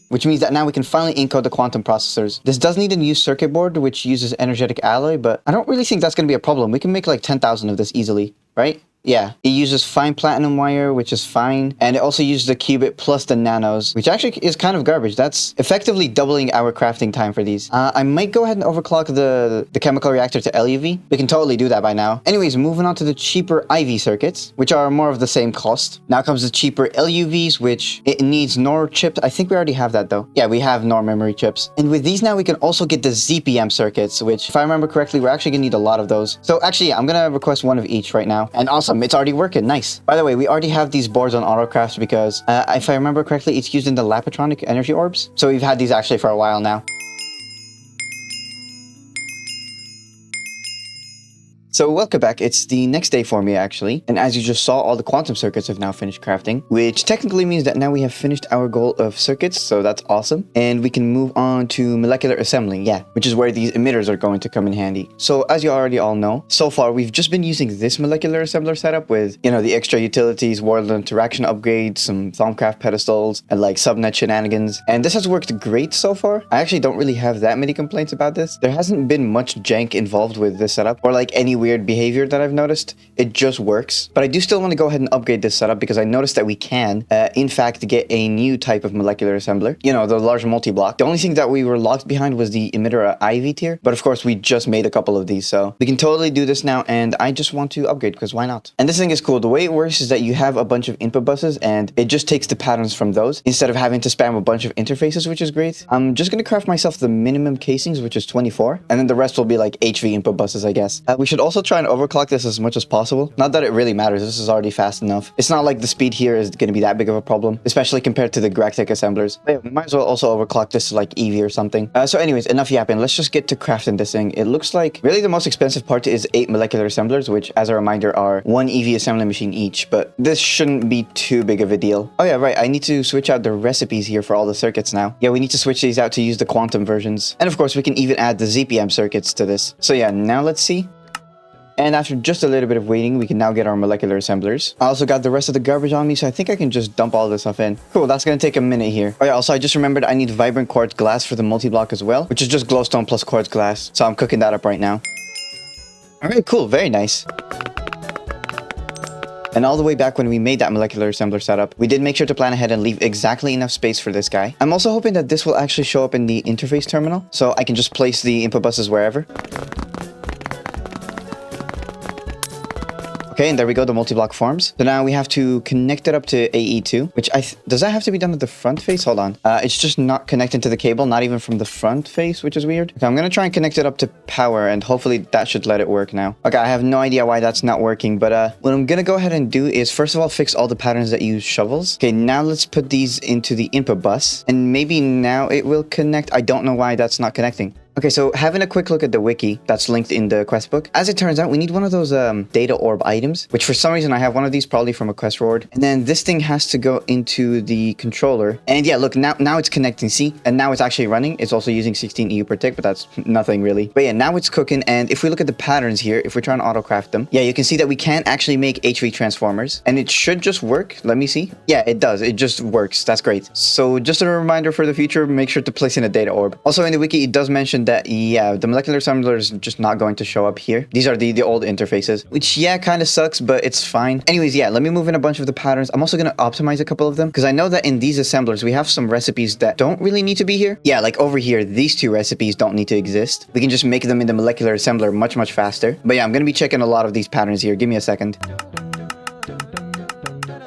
S1: Which means that now we can finally encode the quantum processors. This does need a new circuit board, which uses energetic alloy, but I don't really think that's going to be a problem. We can make like 10,000 of this easily, right? Yeah, it uses fine platinum wire, which is fine. And it also uses the qubit plus the nanos, which actually is kind of garbage. That's effectively doubling our crafting time for these. I might go ahead and overclock the chemical reactor to LUV. We can totally do that by now. Anyways, moving on to the cheaper IV circuits, which are more of the same cost. Now comes the cheaper LUVs, which it needs NOR chips. I think we already have that though. Yeah, we have NOR memory chips. And with these now, we can also get the ZPM circuits, which if I remember correctly, we're actually gonna need a lot of those. So actually, yeah, I'm gonna request one of each right now. And awesome, it's already working. Nice. By the way, we already have these boards on AutoCraft because if I remember correctly, it's used in the Lapatronic energy orbs. So we've had these actually for a while now. So welcome back. It's the next day for me actually. And as you just saw, all the quantum circuits have now finished crafting, which technically means that now we have finished our goal of circuits. So that's awesome. And we can move on to molecular assembling. Yeah, which is where these emitters are going to come in handy. So as you already all know, so far we've just been using this molecular assembler setup with, you know, the extra utilities, world interaction upgrades, some Thaumcraft pedestals, and like subnet shenanigans. And this has worked great so far. I actually don't really have that many complaints about this. There hasn't been much jank involved with this setup or like any weird behavior that I've noticed. It just works. But I do still want to go ahead and upgrade this setup because I noticed that we can, in fact, get a new type of molecular assembler. You know, the large multi-block. The only thing that we were locked behind was the emitter IV tier. But of course, we just made a couple of these. So we can totally do this now. And I just want to upgrade because why not? And this thing is cool. The way it works is that you have a bunch of input buses and it just takes the patterns from those instead of having to spam a bunch of interfaces, which is great. I'm just going to craft myself the minimum casings, which is 24. And then the rest will be like HV input buses, I guess. We should also try and overclock this as much as possible. Not that it really matters. This is already fast enough. It's not like the speed here is going to be that big of a problem, especially compared to the GregTech assemblers. But yeah, we might as well also overclock this to like EV or something. So anyways, enough yapping. Let's just get to crafting this thing. It looks like really the most expensive part is 8 molecular assemblers, which as a reminder are 1 EV assembly machine each, but this shouldn't be too big of a deal. Oh yeah, right. I need to switch out the recipes here for all the circuits now. Yeah, we need to switch these out to use the quantum versions. And of course, we can even add the ZPM circuits to this. So yeah, now let's see. And after just a little bit of waiting, we can now get our molecular assemblers. I also got the rest of the garbage on me, so I think I can just dump all this stuff in. Cool, that's going to take a minute here. Oh yeah, also I just remembered I need vibrant quartz glass for the multi-block as well, which is just glowstone plus quartz glass. So I'm cooking that up right now. All right, cool, very nice. And all the way back when we made that molecular assembler setup, we did make sure to plan ahead and leave exactly enough space for this guy. I'm also hoping that this will actually show up in the interface terminal, so I can just place the input buses wherever. Okay, and there we go, the multi-block forms. So now we have to connect it up to AE2, which does that have to be done at the front face? Hold on. It's just not connecting to the cable, not even from the front face, which is weird. Okay, I'm going to try and connect it up to power, and hopefully that should let it work now. Okay, I have no idea why that's not working, but what I'm going to go ahead and do is, first of all, fix all the patterns that use shovels. Okay, now let's put these into the input bus, and maybe now it will connect. I don't know why that's not connecting. Okay, so having a quick look at the wiki that's linked in the quest book. As it turns out, we need one of those data orb items, which for some reason I have one of these probably from a quest reward. And then this thing has to go into the controller. And yeah, look, now it's connecting, see? And now it's actually running. It's also using 16 EU per tick, but that's nothing really. But yeah, now it's cooking. And if we look at the patterns here, if we're trying to auto-craft them, yeah, you can see that we can actually make HV transformers. And it should just work. Let me see. Yeah, it does. It just works. That's great. So just a reminder for the future, make sure to place in a data orb. Also in the wiki, it does mention that, yeah, the molecular assembler is just not going to show up here. These are the old interfaces, which, yeah, kind of sucks, but it's fine. Anyways, yeah, let me move in a bunch of the patterns. I'm also going to optimize a couple of them because I know that in these assemblers, we have some recipes that don't really need to be here. Yeah, like over here, these 2 recipes don't need to exist. We can just make them in the molecular assembler much, much faster. But yeah, I'm going to be checking a lot of these patterns here. Give me a second.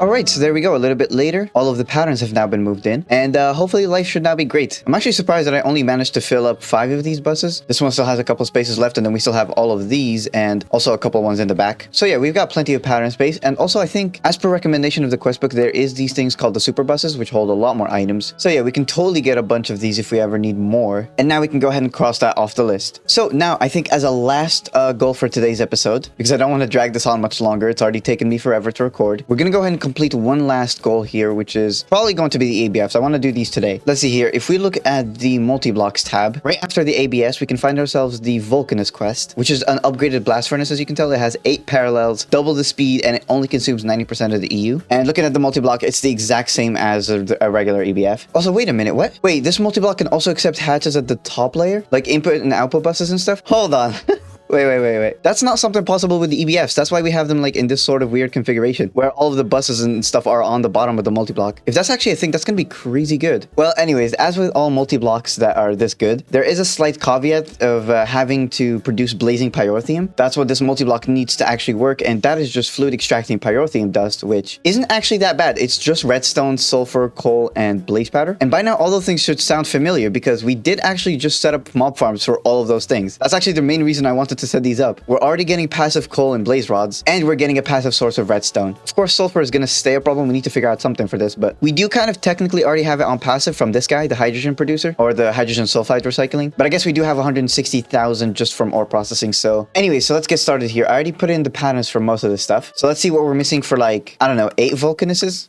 S1: Alright, so there we go. A little bit later, all of the patterns have now been moved in, and hopefully life should now be great. I'm actually surprised that I only managed to fill up 5 of these buses. This one still has a couple spaces left, and then we still have all of these, and also a couple ones in the back. So yeah, we've got plenty of pattern space, and also I think, as per recommendation of the quest book, there is these things called the super buses, which hold a lot more items. So yeah, we can totally get a bunch of these if we ever need more, and now we can go ahead and cross that off the list. So now, I think as a last goal for today's episode, because I don't want to drag this on much longer, it's already taken me forever to record, we're gonna go ahead and complete one last goal here, which is probably going to be the ABFs. I want to do these today. Let's see here. If we look at the multi-blocks tab, right after the ABS, we can find ourselves the Vulcanus quest, which is an upgraded blast furnace. As you can tell, it has 8 parallels, double the speed, and it only consumes 90% of the EU. And looking at the multi-block, it's the exact same as a regular ABF. Also, wait a minute. What? Wait, this multi-block can also accept hatches at the top layer, like input and output buses and stuff? Hold on. Wait. That's not something possible with the EBFs. That's why we have them like in this sort of weird configuration where all of the buses and stuff are on the bottom of the multi-block. If that's actually a thing, that's going to be crazy good. Well, anyways, as with all multi-blocks that are this good, there is a slight caveat of having to produce blazing pyrotheum. That's what this multi-block needs to actually work, and that is just fluid extracting pyrotheum dust, which isn't actually that bad. It's just redstone, sulfur, coal, and blaze powder. And by now, all those things should sound familiar because we did actually just set up mob farms for all of those things. That's actually the main reason I wanted to set these up. We're already getting passive coal and blaze rods, and we're getting a passive source of redstone. Of course, sulfur is going to stay a problem. We need to figure out something for this, but we do kind of technically already have it on passive from this guy, the hydrogen producer, or the hydrogen sulfide recycling. But I guess we do have 160,000 just from ore processing. So anyway, so let's get started here. I already put in the patterns for most of this stuff. So let's see what we're missing for, like, I don't know, 8 volcanuses.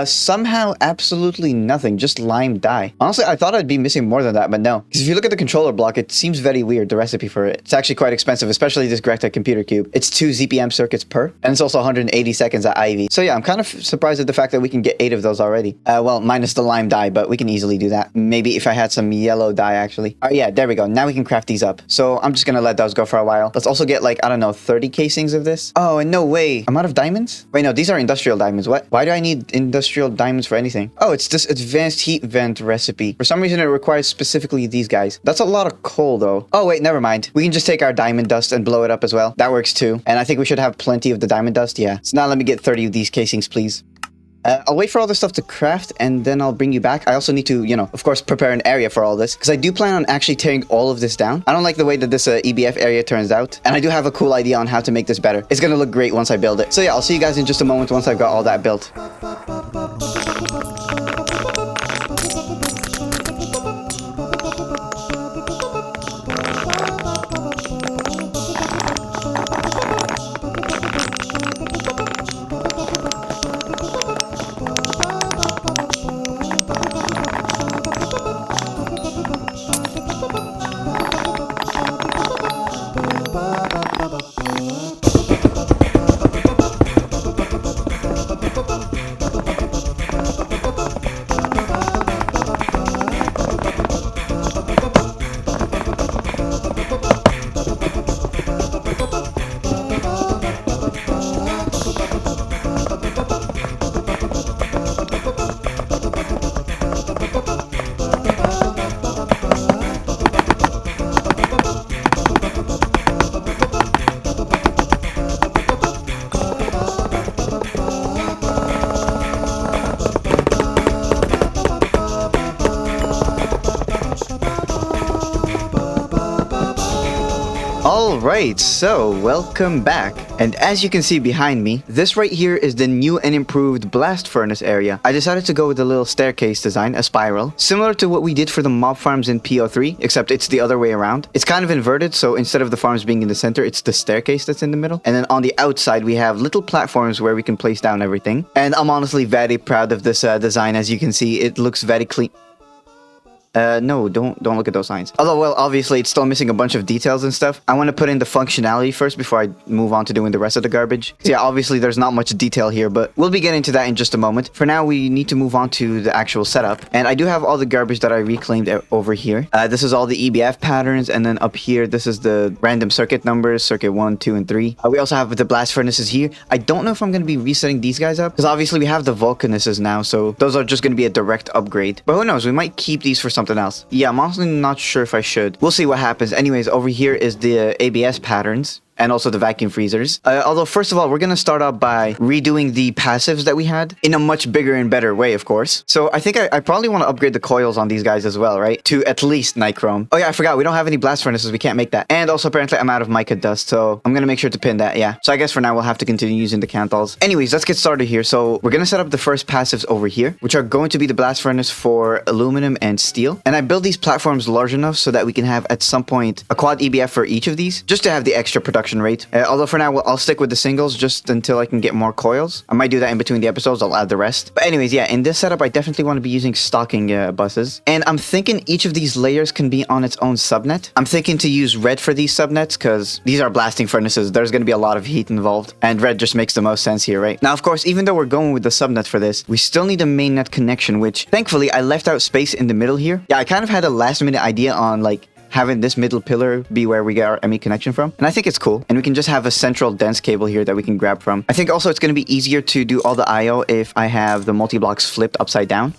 S1: Somehow absolutely nothing, just lime dye. Honestly, I thought I'd be missing more than that, but no. Because if you look at the controller block, it seems very weird, the recipe for it. It's actually quite expensive, especially this GregTech computer cube. It's 2 ZPM circuits per, and it's also 180 seconds at IV. So yeah, I'm kind of surprised at the fact that we can get 8 of those already. Well, minus the lime dye, but we can easily do that. Maybe if I had some yellow dye, actually. Yeah, there we go. Now we can craft these up. So I'm just gonna let those go for a while. Let's also get, like, I don't know, 30 casings of this. Oh, and no way. I'm out of diamonds? Wait, no, these are industrial diamonds. What? Why do I need industrial diamonds for anything? Oh, it's this advanced heat vent recipe. For some reason, it requires specifically these guys. That's a lot of coal, though. Oh, wait, never mind. We can just take our diamond dust and blow it up as well. That works too. And I think we should have plenty of the diamond dust. Yeah. So now let me get 30 of these casings, please. I'll wait for all this stuff to craft, and then I'll bring you back. I also need to, you know, of course, prepare an area for all this, because I do plan on actually tearing all of this down. I don't like the way that this EBF area turns out, and I do have a cool idea on how to make this better. It's gonna look great once I build it. So yeah, I'll see you guys in just a moment once I've got all that built. Alright, so welcome back. And as you can see behind me, this right here is the new and improved blast furnace area. I decided to go with a little staircase design, a spiral, similar to what we did for the mob farms in PO3, except it's the other way around. It's kind of inverted, so instead of the farms being in the center, it's the staircase that's in the middle. And then on the outside, we have little platforms where we can place down everything. And I'm honestly very proud of this design. As you can see, it looks very clean. No, don't look at those signs. Although, well, obviously, it's still missing a bunch of details and stuff. I want to put in the functionality first before I move on to doing the rest of the garbage. So yeah, obviously, there's not much detail here, but we'll be getting to that in just a moment. For now, we need to move on to the actual setup. And I do have all the garbage that I reclaimed over here. This is all the EBF patterns, and then up here, this is the random circuit numbers, circuit 1, 2, and 3. We also have the blast furnaces here. I don't know if I'm going to be resetting these guys up, because obviously, we have the volcanuses now, so those are just going to be a direct upgrade. But who knows, we might keep these for something else. Yeah, I'm honestly not sure if I should. We'll see what happens. Anyways, over here is the ABS patterns. And also the vacuum freezers. Although, first of all, we're going to start out by redoing the passives that we had in a much bigger and better way, of course. So I think I probably want to upgrade the coils on these guys as well, right? To at least nichrome. Oh yeah, I forgot. We don't have any blast furnaces. We can't make that. And also, apparently, I'm out of mica dust. So I'm going to make sure to pin that, yeah. So I guess for now, we'll have to continue using the canthols. Anyways, let's get started here. So we're going to set up the first passives over here, which are going to be the blast furnace for aluminum and steel. And I built these platforms large enough so that we can have, at some point, a quad EBF for each of these, just to have the extra production rate. Although for now, I'll stick with the singles just until I can get more coils. I might do that in between the episodes. I'll add the rest. But anyways, yeah, in this setup, I definitely want to be using stocking buses. And I'm thinking each of these layers can be on its own subnet. I'm thinking to use red for these subnets because these are blasting furnaces. There's going to be a lot of heat involved. And red just makes the most sense here, right? Now, of course, even though we're going with the subnet for this, we still need a mainnet connection, which thankfully I left out space in the middle here. Yeah, I kind of had a last minute idea on like having this middle pillar be where we get our ME connection from. And I think it's cool. And we can just have a central dense cable here that we can grab from. I think also it's going to be easier to do all the IO if I have the multi-blocks flipped upside down.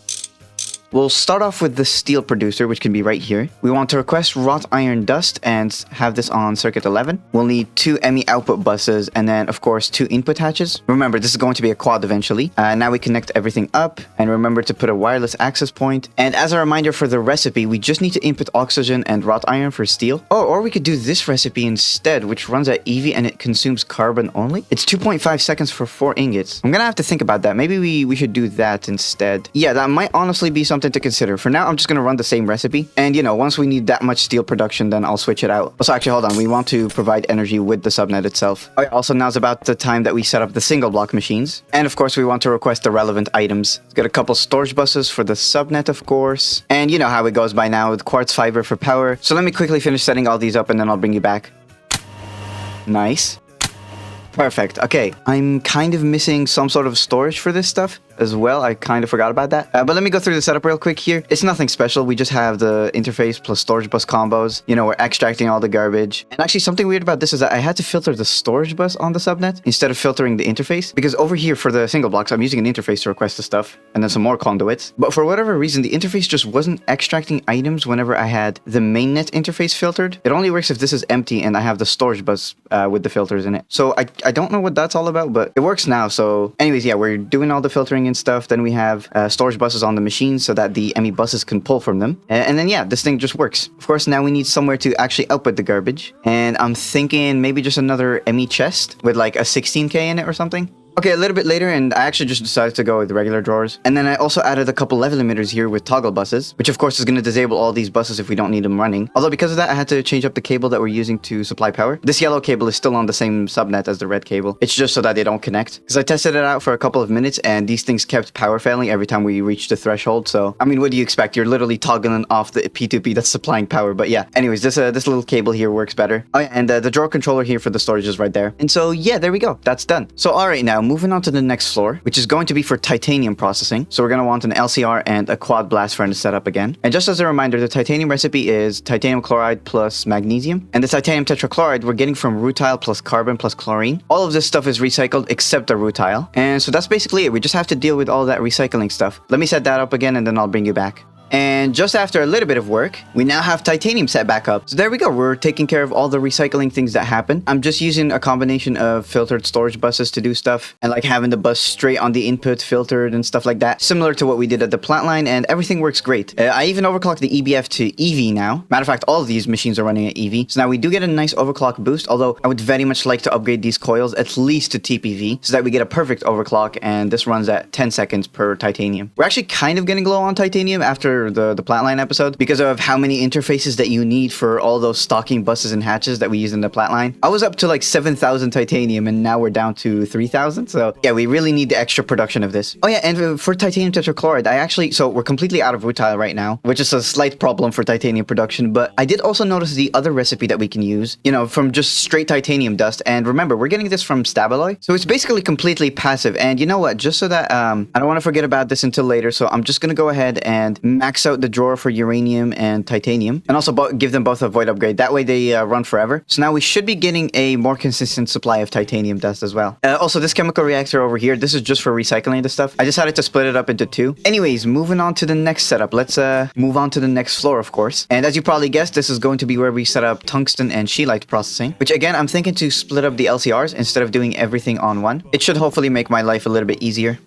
S1: We'll start off with the steel producer, which can be right here. We want to request wrought iron dust and have this on circuit 11. We'll need 2 ME output buses and then, of course, 2 input hatches. Remember, this is going to be a quad eventually. Now we connect everything up and remember to put a wireless access point. And as a reminder for the recipe, we just need to input oxygen and wrought iron for steel. Oh, or we could do this recipe instead, which runs at EV and it consumes carbon only. It's 2.5 seconds for 4 ingots. I'm gonna have to think about that. Maybe we should do that instead. Yeah, that might honestly be something to consider. For now, I'm just gonna run the same recipe. And you know, once we need that much steel production, then I'll switch it out. Also, actually, hold on. We want to provide energy with the subnet itself. Okay, also, now's about the time that we set up the single block machines. And of course, we want to request the relevant items. Let's get a couple storage buses for the subnet, of course. And you know how it goes by now with quartz fiber for power. So let me quickly finish setting all these up and then I'll bring you back. Nice. Perfect. Okay, I'm kind of missing some sort of storage for this stuff as well. I kind of forgot about that. But let me go through the setup real quick here. It's nothing special. We just have the interface plus storage bus combos. You know, we're extracting all the garbage. And actually, something weird about this is that I had to filter the storage bus on the subnet instead of filtering the interface. Because over here for the single blocks, I'm using an interface to request the stuff and then some more conduits. But for whatever reason, the interface just wasn't extracting items whenever I had the mainnet interface filtered. It only works if this is empty and I have the storage bus with the filters in it. So I don't know what that's all about, but it works now. So anyways, yeah, we're doing all the filtering and stuff. Then we have storage buses on the machine so that the ME buses can pull from them. And then, yeah, this thing just works. Of course, now we need somewhere to actually output the garbage. And I'm thinking maybe just another ME chest with like a 16K in it or something. Okay, a little bit later, and I actually just decided to go with regular drawers. And then I also added a couple level emitters here with toggle buses, which of course is going to disable all these buses if we don't need them running. Although because of that, I had to change up the cable that we're using to supply power. This yellow cable is still on the same subnet as the red cable. It's just so that they don't connect. Because I tested it out for a couple of minutes, and these things kept power failing every time we reached the threshold. So, I mean, what do you expect? You're literally toggling off the P2P that's supplying power. But yeah, anyways, this little cable here works better. Oh yeah, and the drawer controller here for the storage is right there. And so, yeah, there we go. That's done. So, all right, now moving on to the next floor, which is going to be for titanium processing. So we're going to want an LCR and a quad blast furnace setup again. And just as a reminder, the titanium recipe is titanium chloride plus magnesium. And the titanium tetrachloride we're getting from rutile plus carbon plus chlorine. All of this stuff is recycled except the rutile. And so that's basically it. We just have to deal with all that recycling stuff. Let me set that up again and then I'll bring you back. And just after a little bit of work, we now have titanium set back up. So there we go. We're taking care of all the recycling things that happen. I'm just using a combination of filtered storage buses to do stuff and like having the bus straight on the input filtered and stuff like that. Similar to what we did at the plant line, and everything works great. I even overclocked the EBF to EV now. Matter of fact, all of these machines are running at EV. So now we do get a nice overclock boost, although I would very much like to upgrade these coils at least to TPV so that we get a perfect overclock, and this runs at 10 seconds per titanium. We're actually kind of getting low on titanium after the plant line episode because of how many interfaces that you need for all those stocking buses and hatches that we use in the plant line. I was up to like 7,000 titanium and now we're down to 3,000. So yeah, we really need the extra production of this. Oh yeah, and for titanium tetrachloride, so we're completely out of rutile right now, which is a slight problem for titanium production, but I did also notice the other recipe that we can use, you know, from just straight titanium dust. And remember, we're getting this from Stabaloy, so it's basically completely passive. And you know what, just so that I don't want to forget about this until later, so I'm just gonna go ahead and max out the drawer for uranium and titanium, and also give them both a void upgrade. That way they run forever. So now we should be getting a more consistent supply of titanium dust as well. Also, this chemical reactor over here, this is just for recycling the stuff. I decided to split it up into 2. Anyways, moving on to the next setup. Let's move on to the next floor, of course. And as you probably guessed, this is going to be where we set up tungsten and scheelite processing, which again, I'm thinking to split up the LCRs instead of doing everything on one. It should hopefully make my life a little bit easier.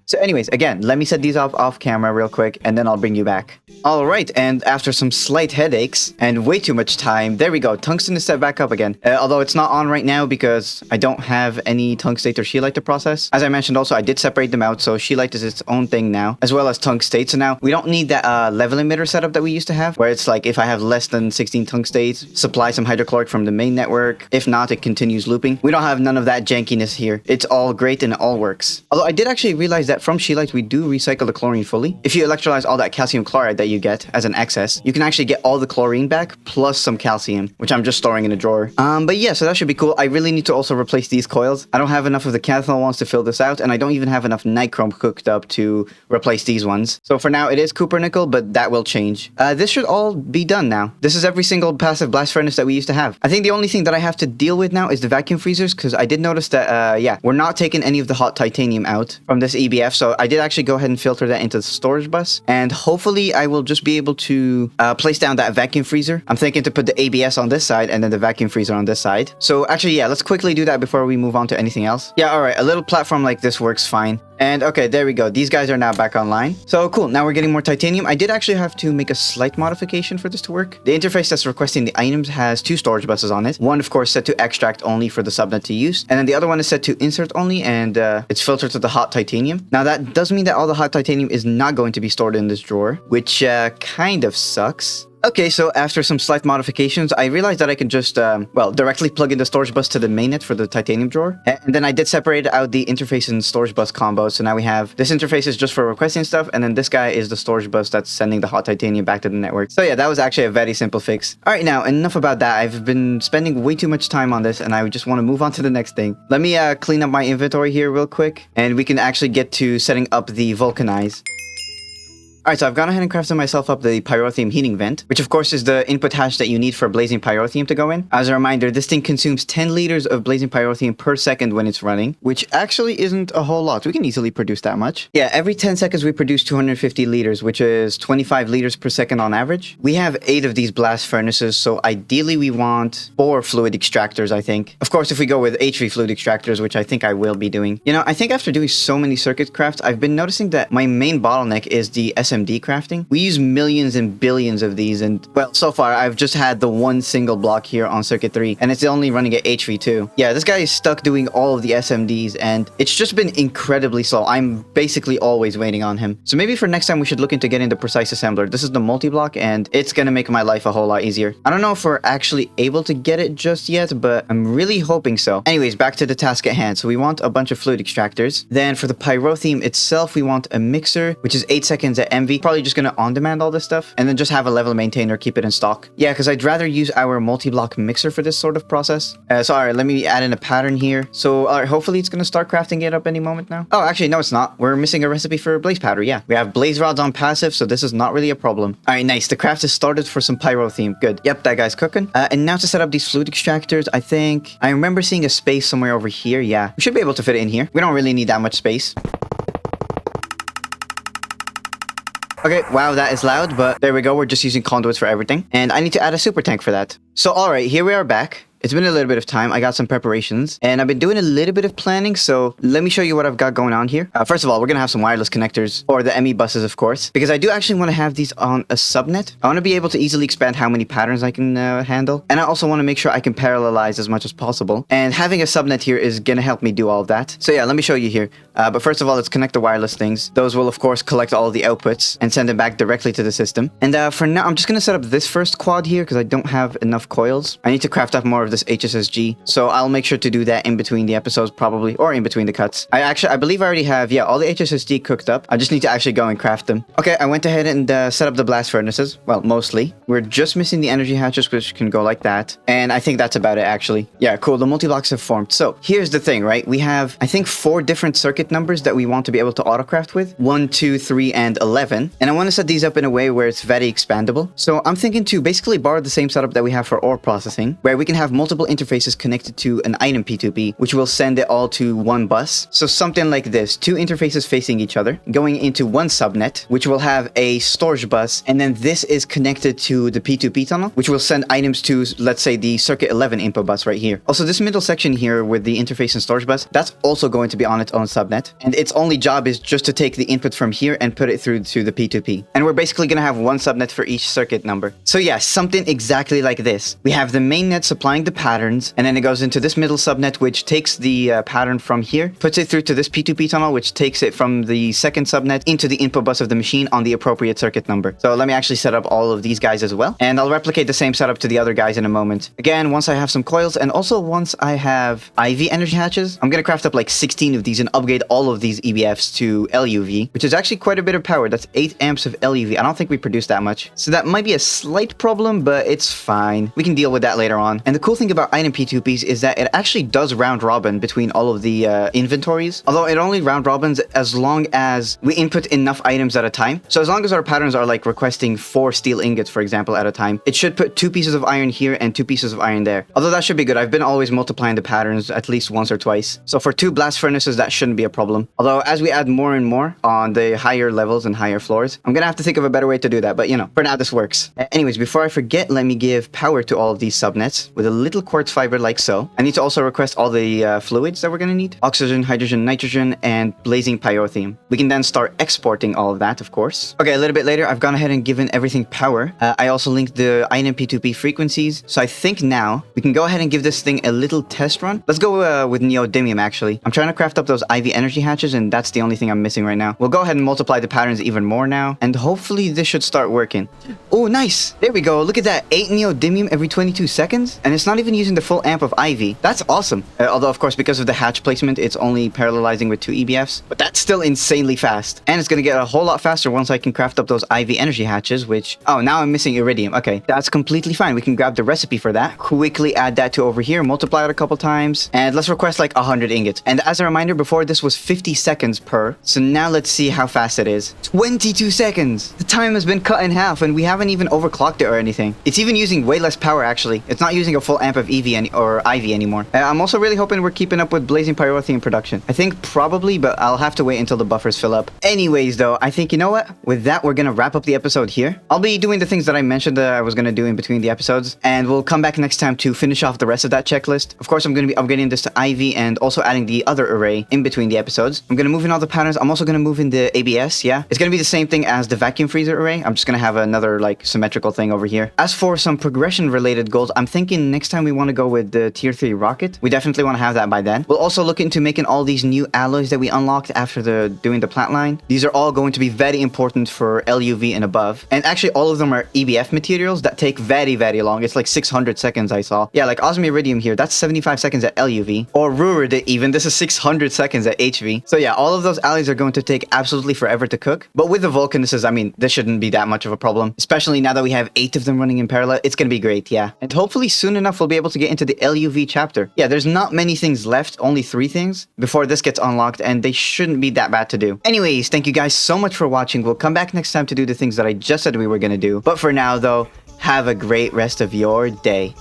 S1: So anyways, again, let me set these off camera real quick, and then I'll bring you back. All right, and after some slight headaches and way too much time, there we go. Tungsten is set back up again. Although it's not on right now because I don't have any tungstate or scheelite to process. As I mentioned also, I did separate them out, so scheelite is its own thing now, as well as tungstate. So now we don't need that level emitter setup that we used to have, where it's like if I have less than 16 tungstates, supply some hydrochloric from the main network. If not, it continues looping. We don't have none of that jankiness here. It's all great and it all works. Although I did actually realize that from scheelite, we do recycle the chlorine fully. If you electrolyze all that calcium chloride that you get as an excess, you can actually get all the chlorine back plus some calcium, which I'm just storing in a drawer. But yeah, so that should be cool. I really need to also replace these coils. I don't have enough of the cathanol ones to fill this out, and I don't even have enough nichrome cooked up to replace these ones. So for now, it is copper nickel, but that will change. This should all be done now. This is every single passive blast furnace that we used to have. I think the only thing that I have to deal with now is the vacuum freezers, because I did notice that, yeah, we're not taking any of the hot titanium out from this EBF. EBF, so I did actually go ahead and filter that into the storage bus, and hopefully I will just be able to place down that vacuum freezer. I'm thinking to put the ABS on this side and then the vacuum freezer on this side. So actually, yeah, let's quickly do that before we move on to anything else. Yeah, all right, a little platform like this works fine. And okay, there we go. These guys are now back online. So cool, now we're getting more titanium. I did actually have to make a slight modification for this to work. The interface that's requesting the items has two storage buses on it. One, of course, set to extract only for the subnet to use. And then the other one is set to insert only, and it's filtered to the hot titanium. Now that does mean that all the hot titanium is not going to be stored in this drawer, which kind of sucks. Okay, so after some slight modifications, I realized that I can just, directly plug in the storage bus to the mainnet for the titanium drawer. And then I did separate out the interface and storage bus combo. So now we have, this interface is just for requesting stuff, and then this guy is the storage bus that's sending the hot titanium back to the network. So yeah, that was actually a very simple fix. All right, now enough about that. I've been spending way too much time on this, and I just want to move on to the next thing. Let me clean up my inventory here real quick, and we can actually get to setting up the vulcanize. Alright, so I've gone ahead and crafted myself up the pyrotheum heating vent, which of course is the input hash that you need for blazing pyrotheum to go in. As a reminder, this thing consumes 10 liters of blazing pyrotheum per second when it's running, which actually isn't a whole lot. We can easily produce that much. Yeah, every 10 seconds we produce 250 liters, which is 25 liters per second on average. We have 8 of these blast furnaces, so ideally we want 4 fluid extractors, I think. Of course, if we go with HV fluid extractors, which I think I will be doing. You know, I think after doing so many circuit crafts, I've been noticing that my main bottleneck is the SMD crafting. We use millions and billions of these, and well, so far I've just had the one single block here on circuit 3, and it's only running at HV2. Yeah, this guy is stuck doing all of the SMDs, and it's just been incredibly slow. I'm basically always waiting on him. So maybe for next time we should look into getting the precise assembler. This is the multi-block, and it's gonna make my life a whole lot easier. I don't know if we're actually able to get it just yet, but I'm really hoping so. Anyways, back to the task at hand. So we want a bunch of fluid extractors. Then for the pyrotheum itself, we want a mixer, which is 8 seconds at MV. Probably just gonna on-demand all this stuff, and then just have a level maintainer keep it in stock. Yeah, because I'd rather use our multi-block mixer for this sort of process. So alright, let me add in a pattern here. So alright, hopefully it's gonna start crafting it up any moment now. Oh, actually, no, it's not. We're missing a recipe for blaze powder. Yeah, we have blaze rods on passive, so this is not really a problem. Alright, nice. The craft is started for some pyrotheum. Good. Yep, that guy's cooking. And now to set up these fluid extractors, I think I remember seeing a space somewhere over here. Yeah, we should be able to fit it in here. We don't really need that much space. Okay, wow, that is loud, but there we go. We're just using conduits for everything. And I need to add a super tank for that. So, all right, here we are back. It's been a little bit of time. I got some preparations, and I've been doing a little bit of planning, so let me show you what I've got going on here. First of all, we're going to have some wireless connectors, or the ME buses, of course, because I do actually want to have these on a subnet. I want to be able to easily expand how many patterns I can handle, and I also want to make sure I can parallelize as much as possible, and having a subnet here is going to help me do all of that. So yeah, let me show you here. But first of all, let's connect the wireless things. Those will, of course, collect all of the outputs and send them back directly to the system. And for now, I'm just going to set up this first quad here because I don't have enough coils. I need to craft up more of this HSSG, so I'll make sure to do that in between the episodes probably, or in between the cuts. I believe I already have, yeah, all the HSSG cooked up. I just need to actually go and craft them. Okay, I went ahead and set up the blast furnaces. Well, mostly. We're just missing the energy hatches, which can go like that. And I think that's about it, actually. Yeah, cool. The multi-blocks have formed. So here's the thing, right? We have, I think, 4 different circuit numbers that we want to be able to autocraft with. 1, 2, 3, and 11. And I want to set these up in a way where it's very expandable. So I'm thinking to basically borrow the same setup that we have for ore processing, where we can have multiple interfaces connected to an item P2P, which will send it all to one bus. So something like this, 2 interfaces facing each other, going into one subnet, which will have a storage bus, and then this is connected to the P2P tunnel, which will send items to, let's say, the circuit 11 input bus right here. Also, this middle section here with the interface and storage bus, that's also going to be on its own subnet, and its only job is just to take the input from here and put it through to the P2P. And we're basically going to have one subnet for each circuit number. So yeah, something exactly like this. We have the main net supplying the patterns, and then it goes into this middle subnet, which takes the pattern from here, puts it through to this P2P tunnel, which takes it from the second subnet into the input bus of the machine on the appropriate circuit number. So let me actually set up all of these guys as well, and I'll replicate the same setup to the other guys in a moment. Again, once I have some coils, and also once I have IV energy hatches, I'm going to craft up like 16 of these and upgrade all of these EBFs to LUV, which is actually quite a bit of power. That's 8 amps of LUV. I don't think we produce that much, so that might be a slight problem, but it's fine. We can deal with that later on. And the cool cool thing about item P2Ps is that it actually does round robin between all of the inventories, although it only round robins as long as we input enough items at a time. So as long as our patterns are like requesting 4 steel ingots, for example, at a time, it should put 2 pieces of iron here and 2 pieces of iron there. Although that should be good. I've been always multiplying the patterns at least once or twice. So for 2 blast furnaces, that shouldn't be a problem. Although as we add more and more on the higher levels and higher floors, I'm gonna have to think of a better way to do that. But you know, for now this works. Anyways, before I forget, let me give power to all of these subnets with a little quartz fiber like so. I need to also request all the fluids that we're gonna need. Oxygen, hydrogen, nitrogen, and blazing pyrotheum. We can then start exporting all of that, of course. Okay, a little bit later, I've gone ahead and given everything power. I also linked the item P2P frequencies. So I think now we can go ahead and give this thing a little test run. Let's go with neodymium, actually. I'm trying to craft up those IV energy hatches, and that's the only thing I'm missing right now. We'll go ahead and multiply the patterns even more now, and hopefully this should start working. Oh, nice. There we go. Look at that. 8 neodymium every 22 seconds, and it's not even using the full amp of IV. That's awesome. Although, of course, because of the hatch placement, it's only parallelizing with 2 EBFs, but that's still insanely fast. And it's going to get a whole lot faster once I can craft up those IV energy hatches, which... Oh, now I'm missing iridium. Okay, that's completely fine. We can grab the recipe for that, quickly add that to over here, multiply it a couple times, and let's request like 100 ingots. And as a reminder, before this was 50 seconds per. So now let's see how fast it is. 22 seconds! The time has been cut in half, and we haven't even overclocked it or anything. It's even using way less power, actually. It's not using a full amp of EV or IV anymore. I'm also really hoping we're keeping up with blazing pyrotheum production. I think probably, but I'll have to wait until the buffers fill up. Anyways, though, I think, you know what? With that, we're gonna wrap up the episode here. I'll be doing the things that I mentioned that I was gonna do in between the episodes, and we'll come back next time to finish off the rest of that checklist. Of course, I'm gonna be upgrading this to IV and also adding the other array in between the episodes. I'm gonna move in all the patterns. I'm also gonna move in the ABS, yeah? It's gonna be the same thing as the vacuum freezer array. I'm just gonna have another, like, symmetrical thing over here. As for some progression-related goals, I'm thinking next time we want to go with the tier 3 rocket. We definitely want to have that by then. We'll also look into making all these new alloys that we unlocked after doing the plant line. These are all going to be very important for LUV and above. And actually, all of them are EBF materials that take very, very long. It's like 600 seconds, I saw. Yeah, like osmiridium here, that's 75 seconds at LUV. Or ruridite even, this is 600 seconds at HV. So yeah, all of those alloys are going to take absolutely forever to cook. But with the Vulcanuses, I mean, this shouldn't be that much of a problem. Especially now that we have 8 of them running in parallel. It's gonna be great, yeah. And hopefully soon enough, we'll be able to get into the LUV chapter. Yeah, there's not many things left, only 3 things, before this gets unlocked, and they shouldn't be that bad to do. Anyways, thank you guys so much for watching. We'll come back next time to do the things that I just said we were gonna do. But for now, though, have a great rest of your day.